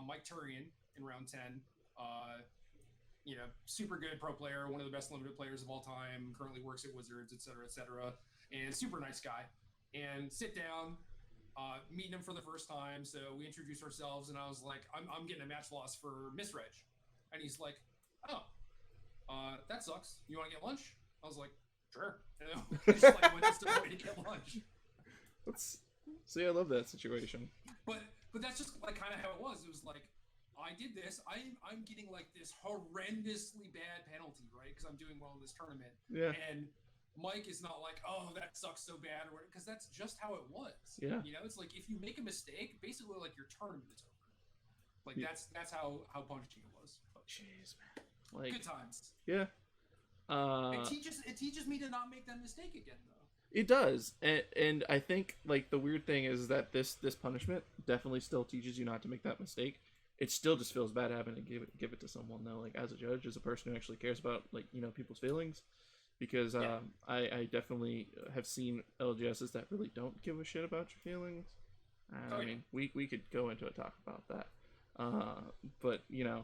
Mike Turian in round 10. You know, super good pro player, one of the best limited players of all time, currently works at Wizards, et cetera, and super nice guy. And sit down, meeting him for the first time. So we introduced ourselves, and I was like, I'm getting a match loss for misreg. And he's like, oh, that sucks. You want to get lunch? I was like, sure. You know, just like went to the way to get lunch. See, I love that situation. But that's just like kind of how it was. It was like, I did this. I'm getting like this horrendously bad penalty, right? Because I'm doing well in this tournament. Yeah. And Mike is not like, oh, that sucks so bad, or because that's just how it was. Yeah. You know, it's like if you make a mistake, basically like your tournament is over. Like that's how punishing it was. Jeez, man. Like, good times. Yeah. It teaches me to not make that mistake again, though. It does, and I think, like, the weird thing is that this punishment definitely still teaches you not to make that mistake. It still just feels bad having to give it to someone, though, like, as a judge, as a person who actually cares about, like, you know, people's feelings, because I definitely have seen LGSs that really don't give a shit about your feelings. I mean, we could go into a talk about that, but, you know,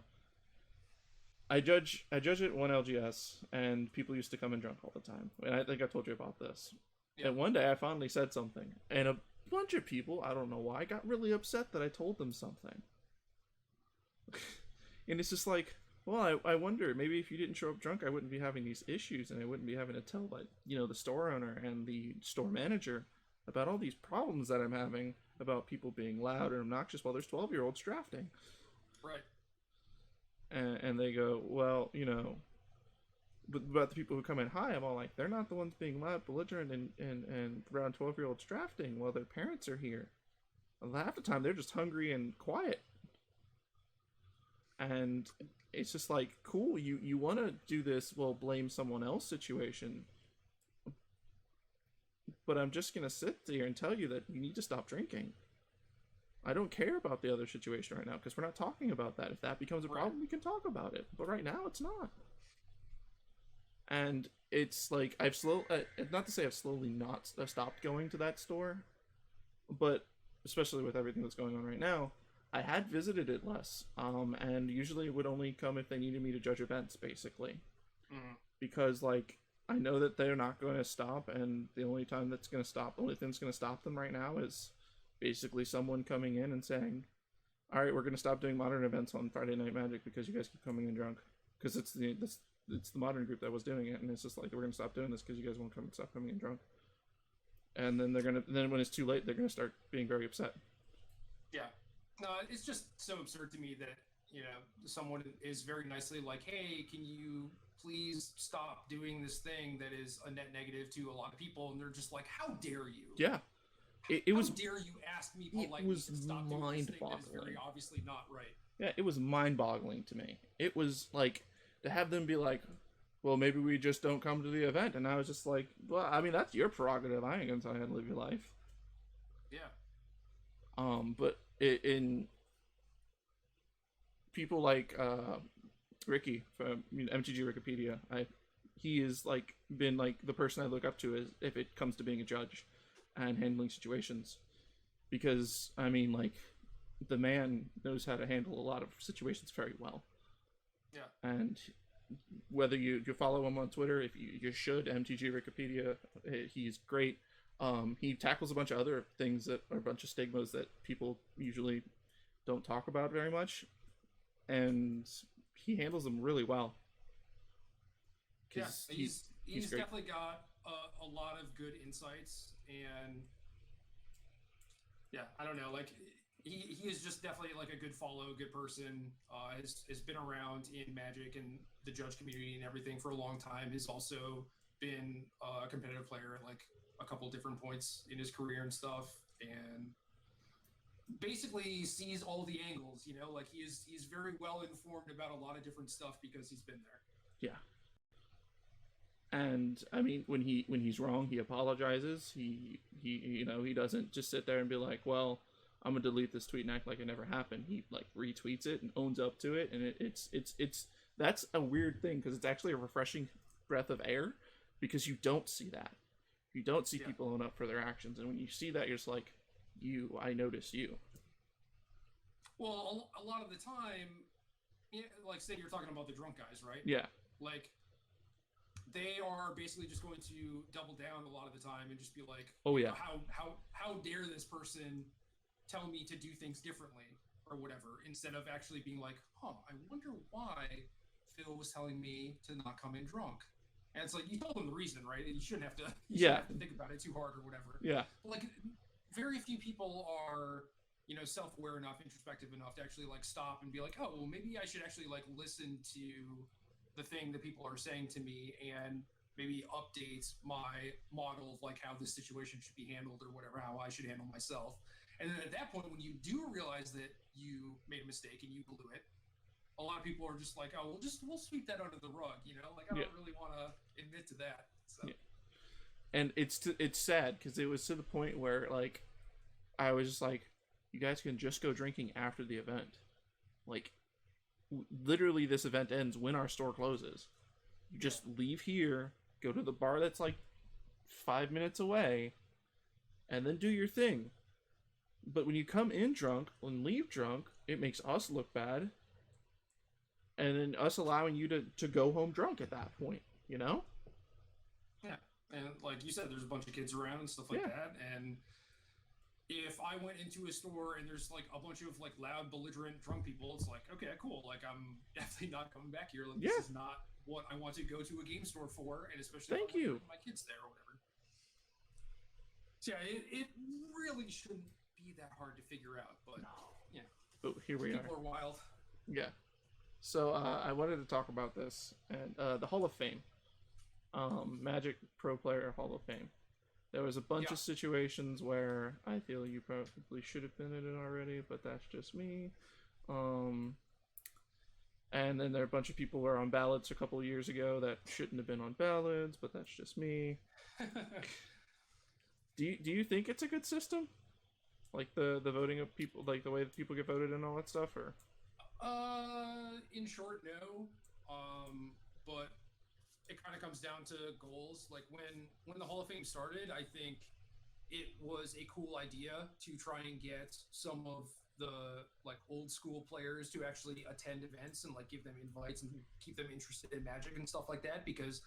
I judge at one LGS, and people used to come in drunk all the time, and I think I told you about this. Yeah. And one day I finally said something, and a bunch of people, I don't know why, got really upset that I told them something. And it's just like, well, I wonder, maybe if you didn't show up drunk, I wouldn't be having these issues, and I wouldn't be having to tell, like, you know, the store owner and the store manager about all these problems that I'm having about people being loud and obnoxious while there's 12-year-olds drafting. Right. And they go, well, you know, but about the people who come in high, I'm all like, they're not the ones being loud, belligerent, and around 12-year-olds drafting while their parents are here. And half the time, they're just hungry and quiet. And it's just like, cool, you want to do this, well, blame someone else situation. But I'm just going to sit here and tell you that you need to stop drinking. I don't care about the other situation right now, because we're not talking about that. If that becomes a problem, we can talk about it. But right now, it's not. And it's like, not to say I've slowly not stopped going to that store, but especially with everything that's going on right now, I had visited it less, and usually it would only come if they needed me to judge events, basically. Mm-hmm. Because, like, I know that they're not going to stop, and the only thing that's going to stop them right now is basically someone coming in and saying, all right, we're going to stop doing modern events on Friday Night Magic because you guys keep coming in drunk. Because it's the modern group that was doing it, and it's just like, we're going to stop doing this because you guys won't stop coming in drunk. And then then when it's too late, they're going to start being very upset. Yeah. No, it's just so absurd to me that, you know, someone is very nicely like, hey, can you please stop doing this thing that is a net negative to a lot of people. And they're just like, how dare you? Yeah. It was. How dare you ask me politely to stop doing this thing that is very obviously not right? Yeah, it was mind-boggling to me. It was like to have them be like, "Well, maybe we just don't come to the event," and I was just like, "Well, I mean, that's your prerogative. I ain't gonna tell you how to live your life." Yeah. But in people like Ricky from MTG Wikipedia, he is like been like the person I look up to as if it comes to being a judge and handling situations, because I mean, like, the man knows how to handle a lot of situations very well. Yeah. And whether you follow him on Twitter, if you should, MTG Wikipedia, he's great. He tackles a bunch of other things that are a bunch of stigmas that people usually don't talk about very much, and he handles them really well. Yeah, he's definitely got a lot of good insights, and yeah, I don't know, like he is just definitely like a good follow, good person. Has been around in Magic and the judge community and everything for a long time. Has also been a competitive player at like a couple different points in his career and stuff, and basically sees all the angles. You know, like he's very well informed about a lot of different stuff because he's been there. Yeah. And I mean, when he's wrong, he apologizes. He he doesn't just sit there and be like, "Well, I'm gonna delete this tweet and act like it never happened." He like retweets it and owns up to it, and it's that's a weird thing because it's actually a refreshing breath of air, because you don't see that. You don't see people own up for their actions, and when you see that, you're just like, I notice you. Well, a lot of the time, like say you're talking about the drunk guys, right? Yeah. Like, they are basically just going to double down a lot of the time and just be like, "Oh yeah, how dare this person tell me to do things differently or whatever," instead of actually being like, "Huh, I wonder why Phil was telling me to not come in drunk." And it's like, you told him the reason, right? And you shouldn't have to. Shouldn't have to think about it too hard or whatever. Yeah. But like, very few people are, self-aware enough, introspective enough to actually like stop and be like, "Oh, well, maybe I should actually like listen to the thing that people are saying to me and maybe update my model of like how this situation should be handled or whatever, how I should handle myself." And then at that point, when you do realize that you made a mistake and you blew it, a lot of people are just like, "Oh, we'll sweep that under the rug," Like, I don't really want to admit to that. So. Yeah. And it's sad because it was to the point where like I was just like, "You guys can just go drinking after the event." Like, literally, this event ends when our store closes. You just leave here, go to the bar that's like 5 minutes away, and then do your thing. But when you come in drunk and leave drunk, it makes us look bad, and then us allowing you to go home drunk at that point, Yeah, and like you said, there's a bunch of kids around and stuff like that, and if I went into a store and there's like a bunch of like loud, belligerent, drunk people, it's like, okay, cool. Like, I'm definitely not coming back here. Like, this is not what I want to go to a game store for, and especially if I want my kids there or whatever. So yeah, it really shouldn't be that hard to figure out, but yeah. But here we are. People are wild. Yeah. So I wanted to talk about this and the Hall of Fame, Magic Pro Player Hall of Fame. There was a bunch of situations where I feel you probably should have been in it already, but that's just me. And then there are a bunch of people who were on ballots a couple of years ago that shouldn't have been on ballots, but that's just me. Do you think it's a good system? Like the voting of people, like the way that people get voted and all that stuff, or? In short, no. But it kind of comes down to goals. Like when the Hall of Fame started, I think it was a cool idea to try and get some of the like old school players to actually attend events and like give them invites and keep them interested in Magic and stuff like that, because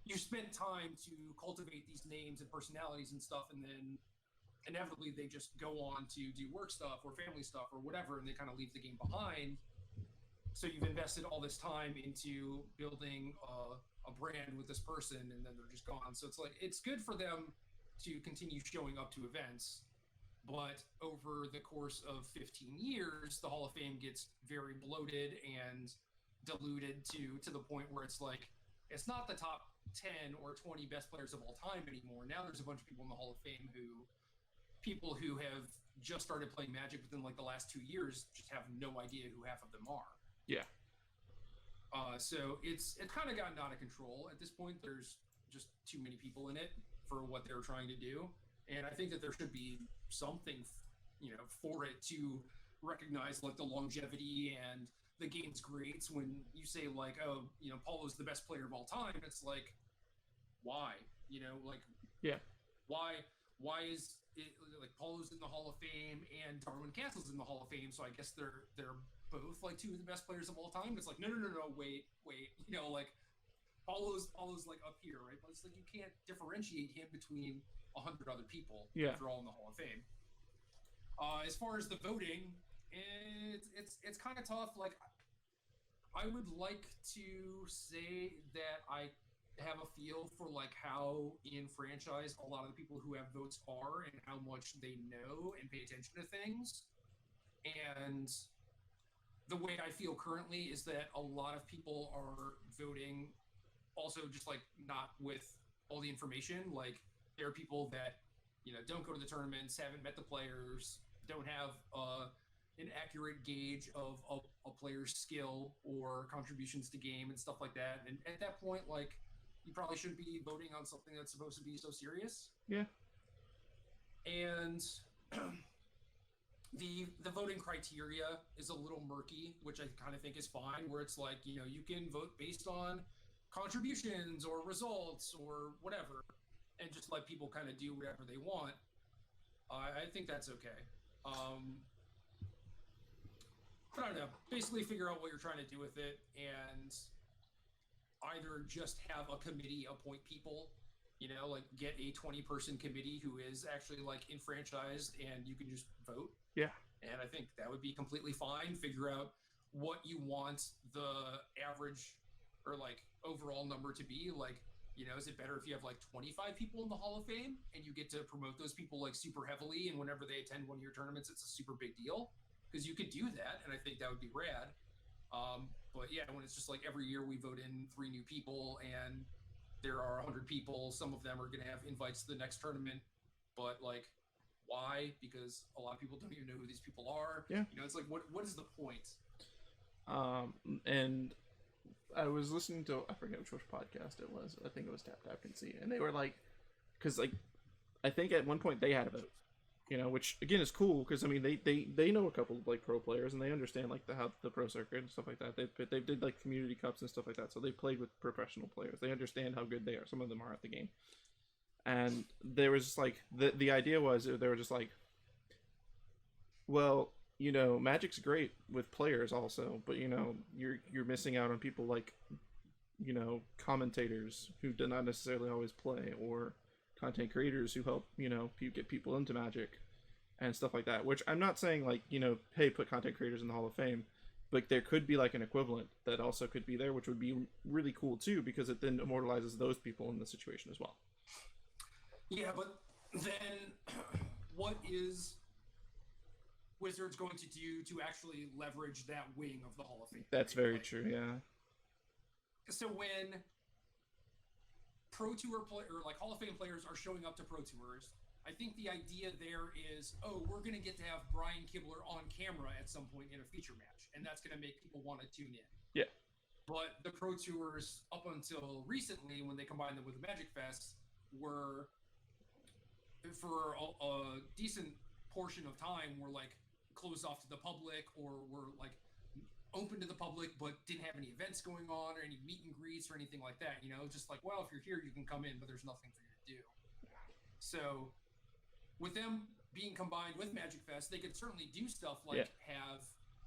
you spent time to cultivate these names and personalities and stuff, and then inevitably they just go on to do work stuff or family stuff or whatever, and they kind of leave the game behind. So you've invested all this time into building a brand with this person, and then they're just gone. So it's like, it's good for them to continue showing up to events, but over the course of 15 years, the Hall of Fame gets very bloated and diluted to the point where it's like, it's not the top 10 or 20 best players of all time anymore. Now there's a bunch of people in the Hall of Fame people who have just started playing Magic within like the last 2 years just have no idea who half of them are. Yeah. So it's kind of gotten out of control at this point. There's just too many people in it for what they're trying to do, and I think that there should be something, for it to recognize like the longevity and the game's greats. When you say like, oh, Paulo's the best player of all time, it's like, why? Yeah. Why is it like Paulo's in the Hall of Fame and Darwin Castle's in the Hall of Fame? So I guess they're both like two of the best players of all time. It's like no, wait, like Paulo's like up here, right? But it's like you can't differentiate him between 100 other people if they're all in the Hall of Fame. As far as the voting, it's kind of tough. Like I would like to say that I have a feel for like how in franchise a lot of the people who have votes are and how much they know and pay attention to things. And the way I feel currently is that a lot of people are voting also just like not with all the information. Like there are people that don't go to the tournaments, haven't met the players, don't have an accurate gauge of a player's skill or contributions to game and stuff like that. And at that point, like you probably shouldn't be voting on something that's supposed to be so serious. Yeah. And the voting criteria is a little murky, which I kind of think is fine, where it's like, you can vote based on contributions or results or whatever, and just let people kind of do whatever they want. I think that's okay. But I don't know. Basically figure out what you're trying to do with it and either just have a committee appoint people, like get a 20-person committee who is actually like enfranchised and you can just vote. Yeah. And I think that would be completely fine. Figure out what you want the average or like overall number to be. Like, is it better if you have like 25 people in the Hall of Fame and you get to promote those people like super heavily, and whenever they attend one of your tournaments, it's a super big deal? Because you could do that, and I think that would be rad. But yeah, when it's just like every year we vote in 3 new people and there are 100 people, some of them are going to have invites to the next tournament, but like, why? Because a lot of people don't even know who these people are. Yeah. It's like, what is the point? And I was listening to, I forget which podcast it was. I think it was Tap and See, and they were like, because like, I think at one point they had a vote, which again is cool because I mean they know a couple of like pro players and they understand like how the pro circuit and stuff like that. They did like community cups and stuff like that, so they played with professional players. They understand how good they are. Some of them are at the game, and there was just like the idea was they were just like, well, Magic's great with players also, but you're missing out on people like commentators who do not necessarily always play, or content creators who help get people into Magic and stuff like that. Which I'm not saying like hey, put content creators in the Hall of Fame, but there could be like an equivalent that also could be there, which would be really cool too, because it then immortalizes those people in the situation as well. Yeah, but then what is Wizards going to do to actually leverage that wing of the Hall of Fame? That's very true, yeah. So when Pro Tour or like Hall of Fame players are showing up to Pro Tours, I think the idea there is, we're going to get to have Brian Kibler on camera at some point in a feature match, and that's going to make people want to tune in. Yeah. But the Pro Tours, up until recently, when they combined them with the Magic Fest, were, for a decent portion of time, were like closed off to the public, or were like open to the public but didn't have any events going on or any meet and greets or anything like that. Just like, well, if you're here you can come in, but there's nothing for you to do. So with them being combined with Magic Fest, they could certainly do stuff like have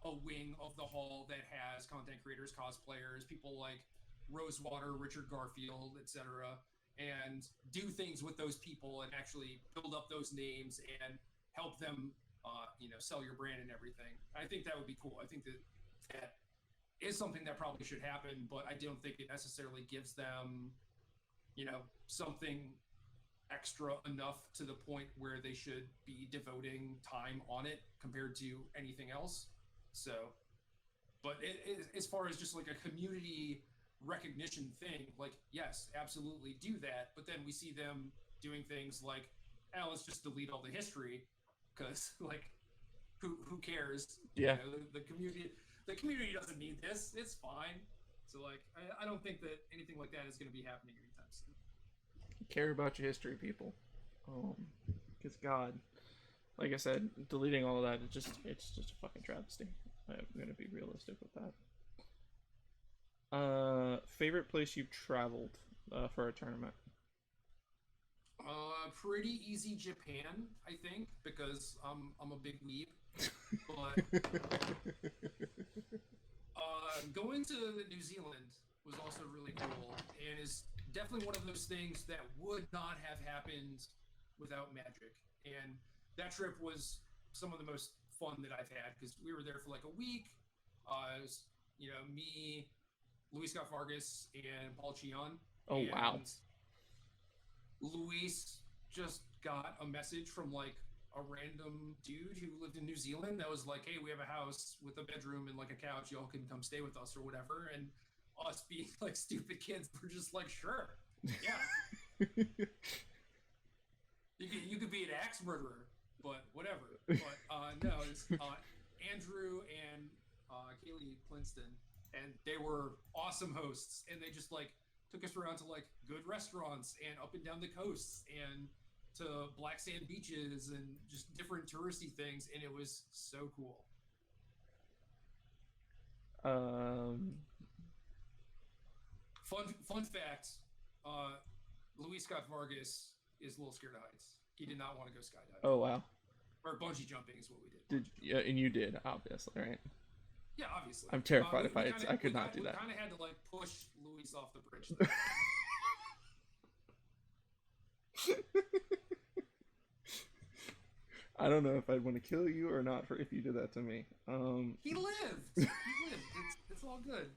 a wing of the hall that has content creators, cosplayers, people like Rosewater, Richard Garfield, etc., and do things with those people and actually build up those names and help them sell your brand and everything. I think that would be cool. I think that is something that probably should happen, but I don't think it necessarily gives them, something extra enough to the point where they should be devoting time on it compared to anything else. So, but as far as just like a community recognition thing. Like, yes, absolutely do that. But then we see them doing things like, oh, let's just delete all the history because like who cares? Yeah. You know, the community doesn't need this. It's fine. So like I don't think that anything like that is going to be happening anytime soon. Care about your history, people. Because God, like I said, deleting all of that, it's just a fucking travesty. I'm gonna be realistic with that. Favorite place you've traveled for a tournament? Pretty easy Japan, I think, because I'm a big weeb. But going to New Zealand was also really cool, and is definitely one of those things that would not have happened without Magic. And that trip was some of the most fun that I've had because we were there for like a week. It was, me, Luis Scott Vargas, and Paul Chion. Oh, and wow. Luis just got a message from like a random dude who lived in New Zealand that was like, hey, we have a house with a bedroom and like a couch, y'all can come stay with us or whatever. And us being like stupid kids, we're just like, sure, yeah. You could be an axe murderer, but whatever. But no, it's Andrew and Kaylee Plinston, and they were awesome hosts, and they just like took us around to like good restaurants and up and down the coasts and to black sand beaches and just different touristy things, and it was so cool. Fun fact, Luis Scott Vargas is a little scared of heights. He did not want to go skydiving. Oh, wow. Or bungee jumping is what we did. Yeah, and you did, obviously, right? Yeah, obviously. I'm terrified of heights. I could not do that. We kind of had to like push Luis off the bridge. I don't know if I'd want to kill you or not if you did that to me. He lived. It's all good.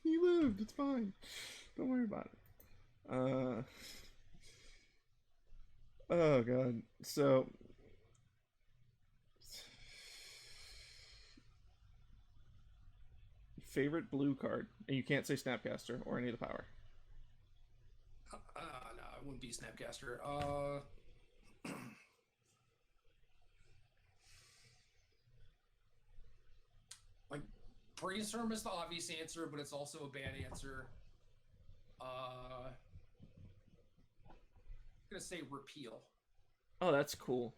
He lived. It's fine. Don't worry about it. Oh god. So favorite blue card, and you can't say Snapcaster or any of the power. No, it wouldn't be Snapcaster. Like Brainstorm is the obvious answer, but it's also a bad answer. I'm gonna say Repeal. Oh, that's cool.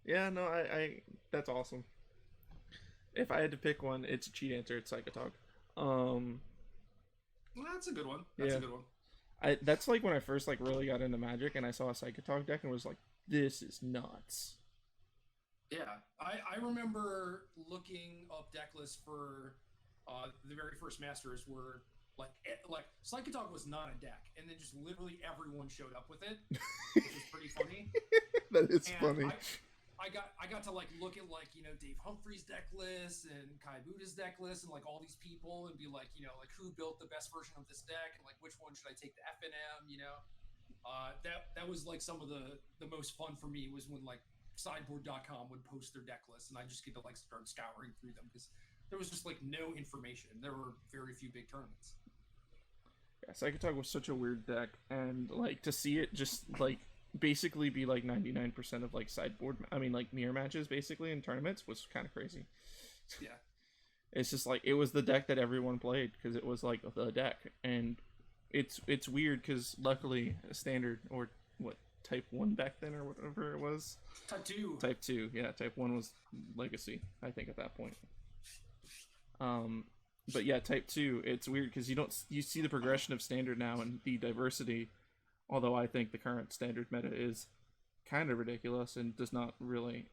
Yeah, no, I that's awesome. If I had to pick one, it's a cheat answer. It's Psychotog. Well, that's a good one. That's a good one. That's like when I first like really got into Magic, and I saw a Psychotog deck and was like, "This is nuts." Yeah, I remember looking up deck lists for the very first Masters where like Psychotog was not a deck, and then just literally everyone showed up with it, which is pretty funny. That is funny. I got to like look at like Dave Humphrey's deck list and Kai Buddha's deck list and like all these people and be like like who built the best version of this deck and like which one should I take the FNM. That was like some of the most fun for me was when like sideboard.com would post their deck list and I just get to like start scouring through them because there was just like no information. There were very few big tournaments. Yeah, Psychotog was such a weird deck, and like to see it just like basically be like 99% of like like mirror matches basically in tournaments was kind of crazy. Yeah. It's just like it was the deck that everyone played because it was like the deck, and it's weird because luckily standard or what type 1 back then or whatever it was. Type 2, yeah, type 1 was legacy, I think, at that point. But yeah, type 2, it's weird because you see the progression of standard now and the diversity, although I think the current standard meta is kind of ridiculous and does not really,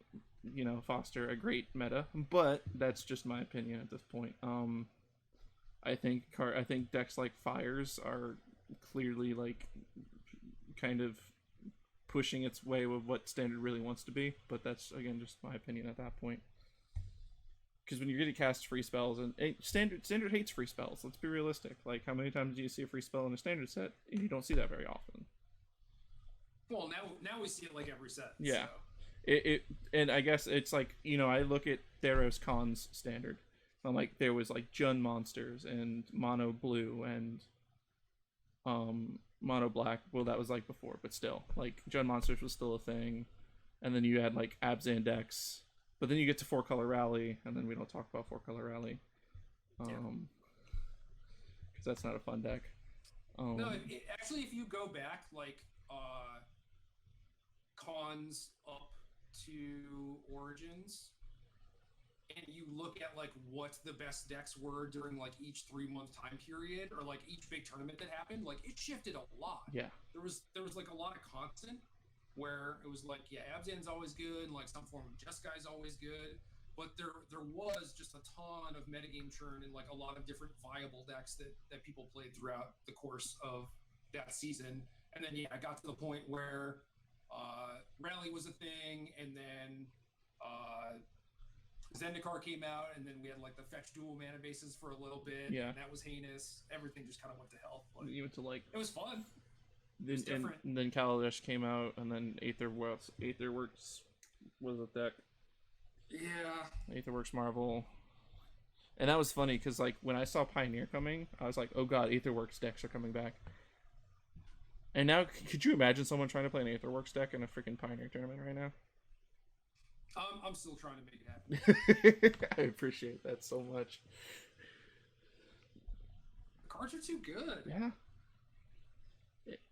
foster a great meta, but that's just my opinion at this point. I think decks like Fires are clearly like kind of pushing its way with what standard really wants to be, but that's again just my opinion at that point. Because when you're going to cast free spells, and standard hates free spells. Let's be realistic. Like, how many times do you see a free spell in a standard set? You don't see that very often. Well, now we see it like every set. Yeah. So. And I guess it's like I look at Theros Khan's standard, And like there was like Jun monsters and Mono Blue and Mono Black. Well, that was like before, but still, like Jun monsters was still a thing. And then you had like Abzan decks, but then you get to 4-color Rally, and then we don't talk about 4-color Rally, because that's not a fun deck. No, actually, if you go back like cons up to Origins, and you look at like what the best decks were during like each 3-month time period, or like each big tournament that happened, like it shifted a lot. Yeah, there was like a lot of constant where it was like, yeah, Abzan's always good, and like some form of Jeskai is always good, but there was just a ton of metagame churn and like a lot of different viable decks that people played throughout the course of that season. And then yeah, I got to the point where Rally was a thing, and then Zendikar came out, and then we had like the fetch dual mana bases for a little bit. Yeah, and that was heinous. Everything just kind of went to hell. But you went to like it was fun. And then Kaladesh came out, and then Aetherworks was a deck. Yeah. Aetherworks Marvel. And that was funny, because like when I saw Pioneer coming, I was like, oh god, Aetherworks decks are coming back. And now, could you imagine someone trying to play an Aetherworks deck in a freaking Pioneer tournament right now? I'm still trying to make it happen. I appreciate that so much. The cards are too good. Yeah.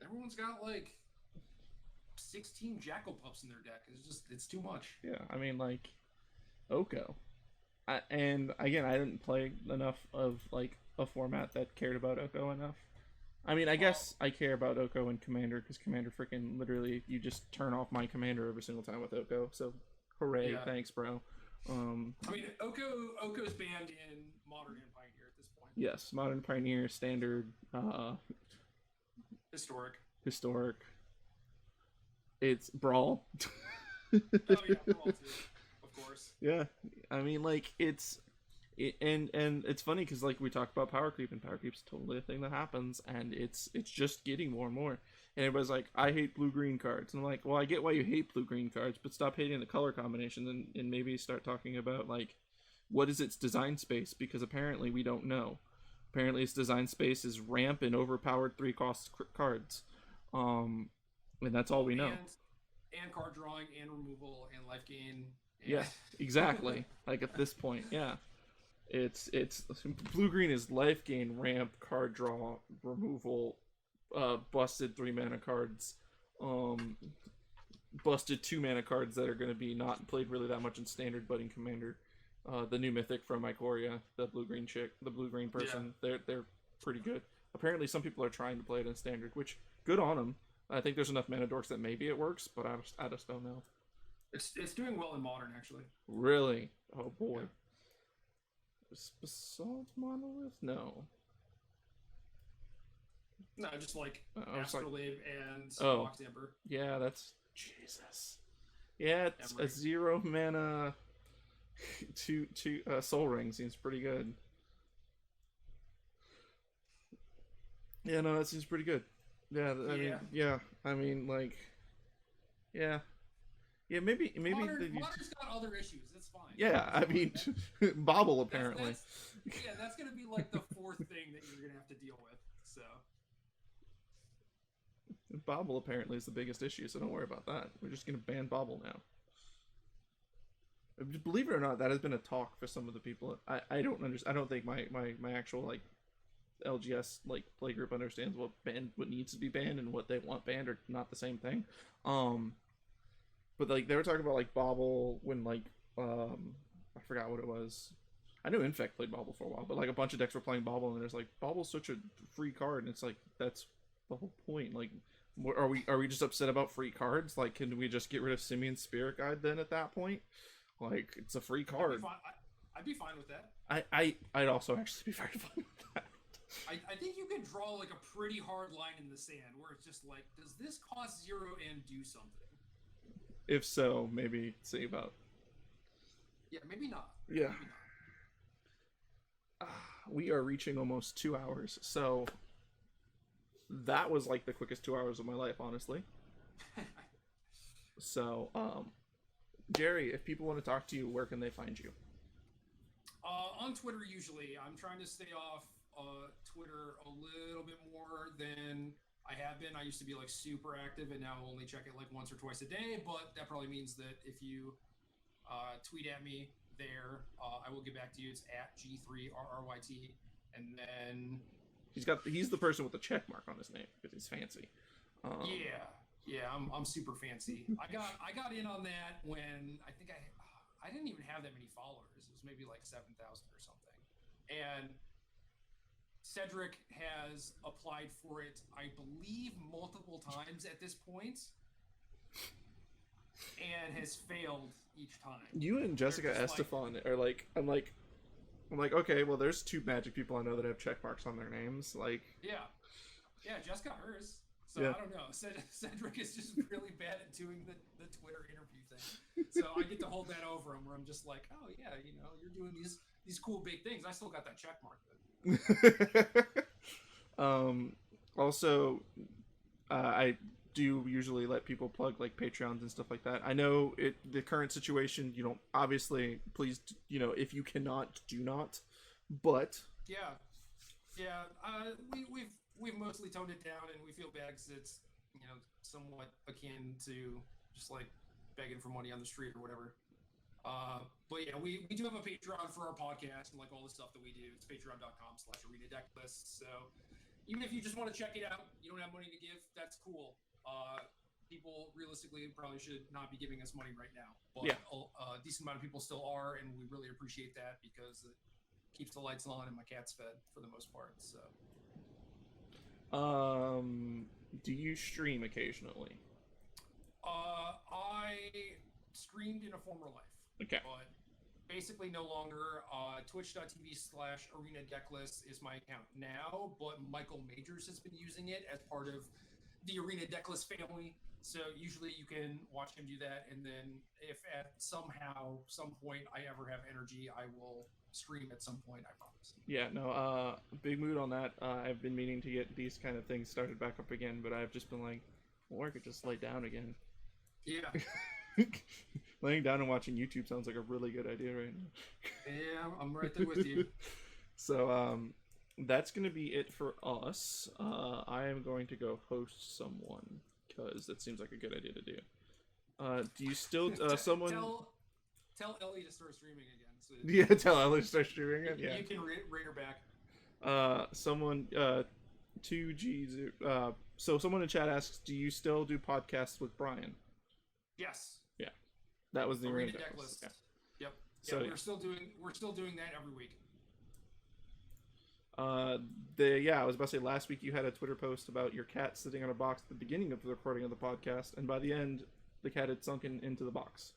Everyone's got like 16 Jackal Pups in their deck. It's too much. Yeah, I mean, like, Oko. And again, I didn't play enough of like a format that cared about Oko enough. I mean, I guess I care about Oko and Commander, because Commander freaking literally, you just turn off my Commander every single time with Oko. So, hooray, yeah. Thanks, bro. I mean, Oko's banned in Modern and Pioneer at this point. Yes, Modern, Pioneer, Standard, Historic. It's Brawl. Oh yeah, Brawl too, of course. Yeah, I mean, like and it's funny because like we talked about power creep, and power creep's totally a thing that happens, and it's just getting more and more. And everybody's like, I hate blue-green cards, and I'm like, well, I get why you hate blue-green cards, but stop hating the color combination, and maybe start talking about like what is its design space, because apparently we don't know. Apparently its design space is ramp and overpowered 3-cost cards. And that's all we know. And card drawing and removal and life gain. Yeah, exactly. Like at this point, yeah. It's blue-green is life gain, ramp, card draw, removal, busted 3-mana cards, busted 2-mana cards that are going to be not played really that much in Standard, but in Commander. The new mythic from Ikoria, the blue-green chick, the blue-green person, yeah. They're pretty good. Apparently some people are trying to play it in Standard, which, good on them. I think there's enough mana dorks that maybe it works, but I just don't know. It's doing well in Modern, actually. Really? Oh boy. Yeah. Basalt Monolith? No. No, just like Astrolabe and Box Ember. Yeah, that's... Jesus. Yeah, it's a 0-mana... two Soul Ring seems pretty good. Yeah, no, that seems pretty good. Yeah, I mean, like, yeah, maybe Modern's got other issues. It's fine. Yeah, I mean, Bobble apparently. That's gonna be like the 4th thing that you're gonna have to deal with. So, Bobble apparently is the biggest issue. So don't worry about that. We're just gonna ban Bobble now. Believe it or not, that has been a talk for some of the people. I don't understand. I don't think my actual like LGS like play group understands what needs to be banned and what they want banned are not the same thing. But like they were talking about like Bobble when like I forgot what it was. I know Infect played Bobble for a while, but like a bunch of decks were playing Bobble, and there's like Bobble's such a free card, and it's like that's the whole point. Like, are we just upset about free cards? Like, can we just get rid of Simeon's Spirit Guide then at that point? Like, it's a free card. I'd be fine with that. I'd also actually be very fine with that. I think you can draw like a pretty hard line in the sand where it's just like, does this cost 0 and do something? If so, maybe save up. Yeah, maybe not. Yeah. Maybe not. We are reaching almost 2 hours, so that was like the quickest 2 hours of my life, honestly. So, Gerry, if people want to talk to you, where can they find you? On Twitter usually. I'm trying to stay off Twitter a little bit more than I have been. I used to be like super active, and now I only check it like once or twice a day. But that probably means that if you tweet at me there, I will get back to you. It's at G3RRYT, and then he's the person with the check mark on his name because he's fancy. Yeah, I'm super fancy. I got in on that when I think I didn't even have that many followers. It was maybe like 7,000 or something. And Cedric has applied for it, I believe, multiple times at this point, and has failed each time. You and Jessica Estefan are like, I'm like, okay, well, there's 2 Magic people I know that have check marks on their names. Like, yeah, Jess got hers. So yeah. I don't know. Cedric is just really bad at doing the Twitter interview thing. So I get to hold that over him, where I'm just like, oh yeah, you're doing these cool big things. I still got that check mark. Also, I do usually let people plug like Patreons and stuff like that. I know the current situation, you know, obviously, please, if you cannot, do not. But yeah, we've mostly toned it down, and we feel bad because it's somewhat akin to just like begging for money on the street or whatever. But yeah, we do have a Patreon for our podcast and like all the stuff that we do. It's patreon.com/arenadecklist. So even if you just want to check it out, you don't have money to give, that's cool. People realistically probably should not be giving us money right now, but yeah. A decent amount of people still are, and we really appreciate that because it keeps the lights on and my cat's fed for the most part. So do you stream occasionally? I streamed in a former life. Okay. But basically no longer. Twitch.tv/ArenaDecklist is my account now, but Michael Majors has been using it as part of the Arena Decklist family. So usually you can watch him do that, and then if at some point I ever have energy, I will stream at some point, I promise. Yeah, no, big mood on that. I've been meaning to get these kind of things started back up again, but I've just been like, or I could just lay down again. Yeah. Laying down and watching YouTube sounds like a really good idea right now. Yeah, I'm right there with you. So, that's going to be it for us. I am going to go host someone, because that seems like a good idea to do. Do you still, someone... Tell Ellie to start streaming again. So yeah, tell Ellie to start streaming again, yeah. You can rate her back. Someone, 2G, so someone in chat asks, do you still do podcasts with Brian? Yes. Yeah. That was the Arena Decklist. Yeah. Yep. So, yeah, we're still doing that every week. I was about to say, last week you had a Twitter post about your cat sitting on a box at the beginning of the recording of the podcast, and by the end, the cat had sunken into the box.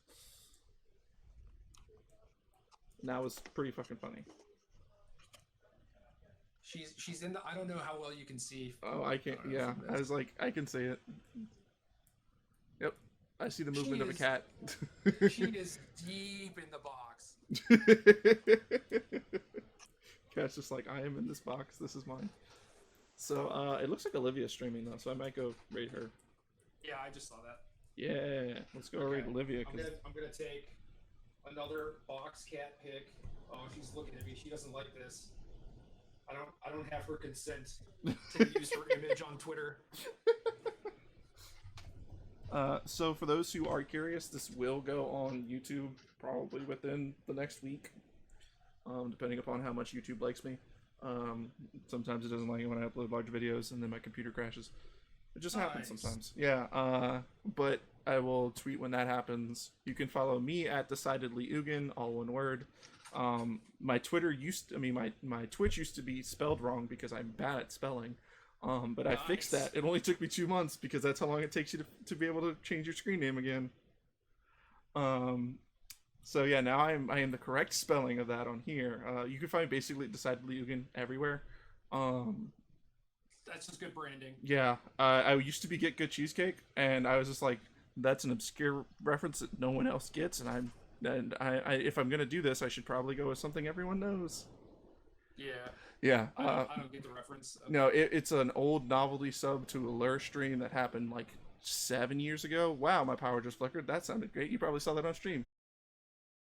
And that was pretty fucking funny. She's in the... I don't know how well you can see. Oh, I can't... Yeah, I was like, I can see it. Yep. I see the movement of a cat. She is deep in the box. Cat's just like, I am in this box. This is mine. So, it looks like Olivia's streaming, though, so I might go raid her. Yeah, I just saw that. Yeah, let's go raid Olivia. I'm gonna take another box cat pic. Oh, she's looking at me. She doesn't like this. I don't have her consent to use her image on Twitter. So for those who are curious, this will go on YouTube probably within the next week, depending upon how much YouTube likes me. Sometimes it doesn't like it when I upload large videos and then my computer crashes. It just happens sometimes. Yeah, but I will tweet when that happens. You can follow me at Decidedly Ugin, all one word. My Twitter my Twitch used to be spelled wrong because I'm bad at spelling. But I fixed that. It only took me 2 months because that's how long it takes you to be able to change your screen name again. So yeah, now I am the correct spelling of that on here. You can find basically Decidedly Ugin everywhere. That's just good branding. Yeah, I used to be Get Good Cheesecake, and I was just like, that's an obscure reference that no one else gets, and I if I'm gonna do this, I should probably go with something everyone knows. Yeah. Yeah. I don't get the reference. Okay. No, it's an old novelty sub to a lure stream that happened like 7 years ago. Wow, my power just flickered. That sounded great. You probably saw that on stream.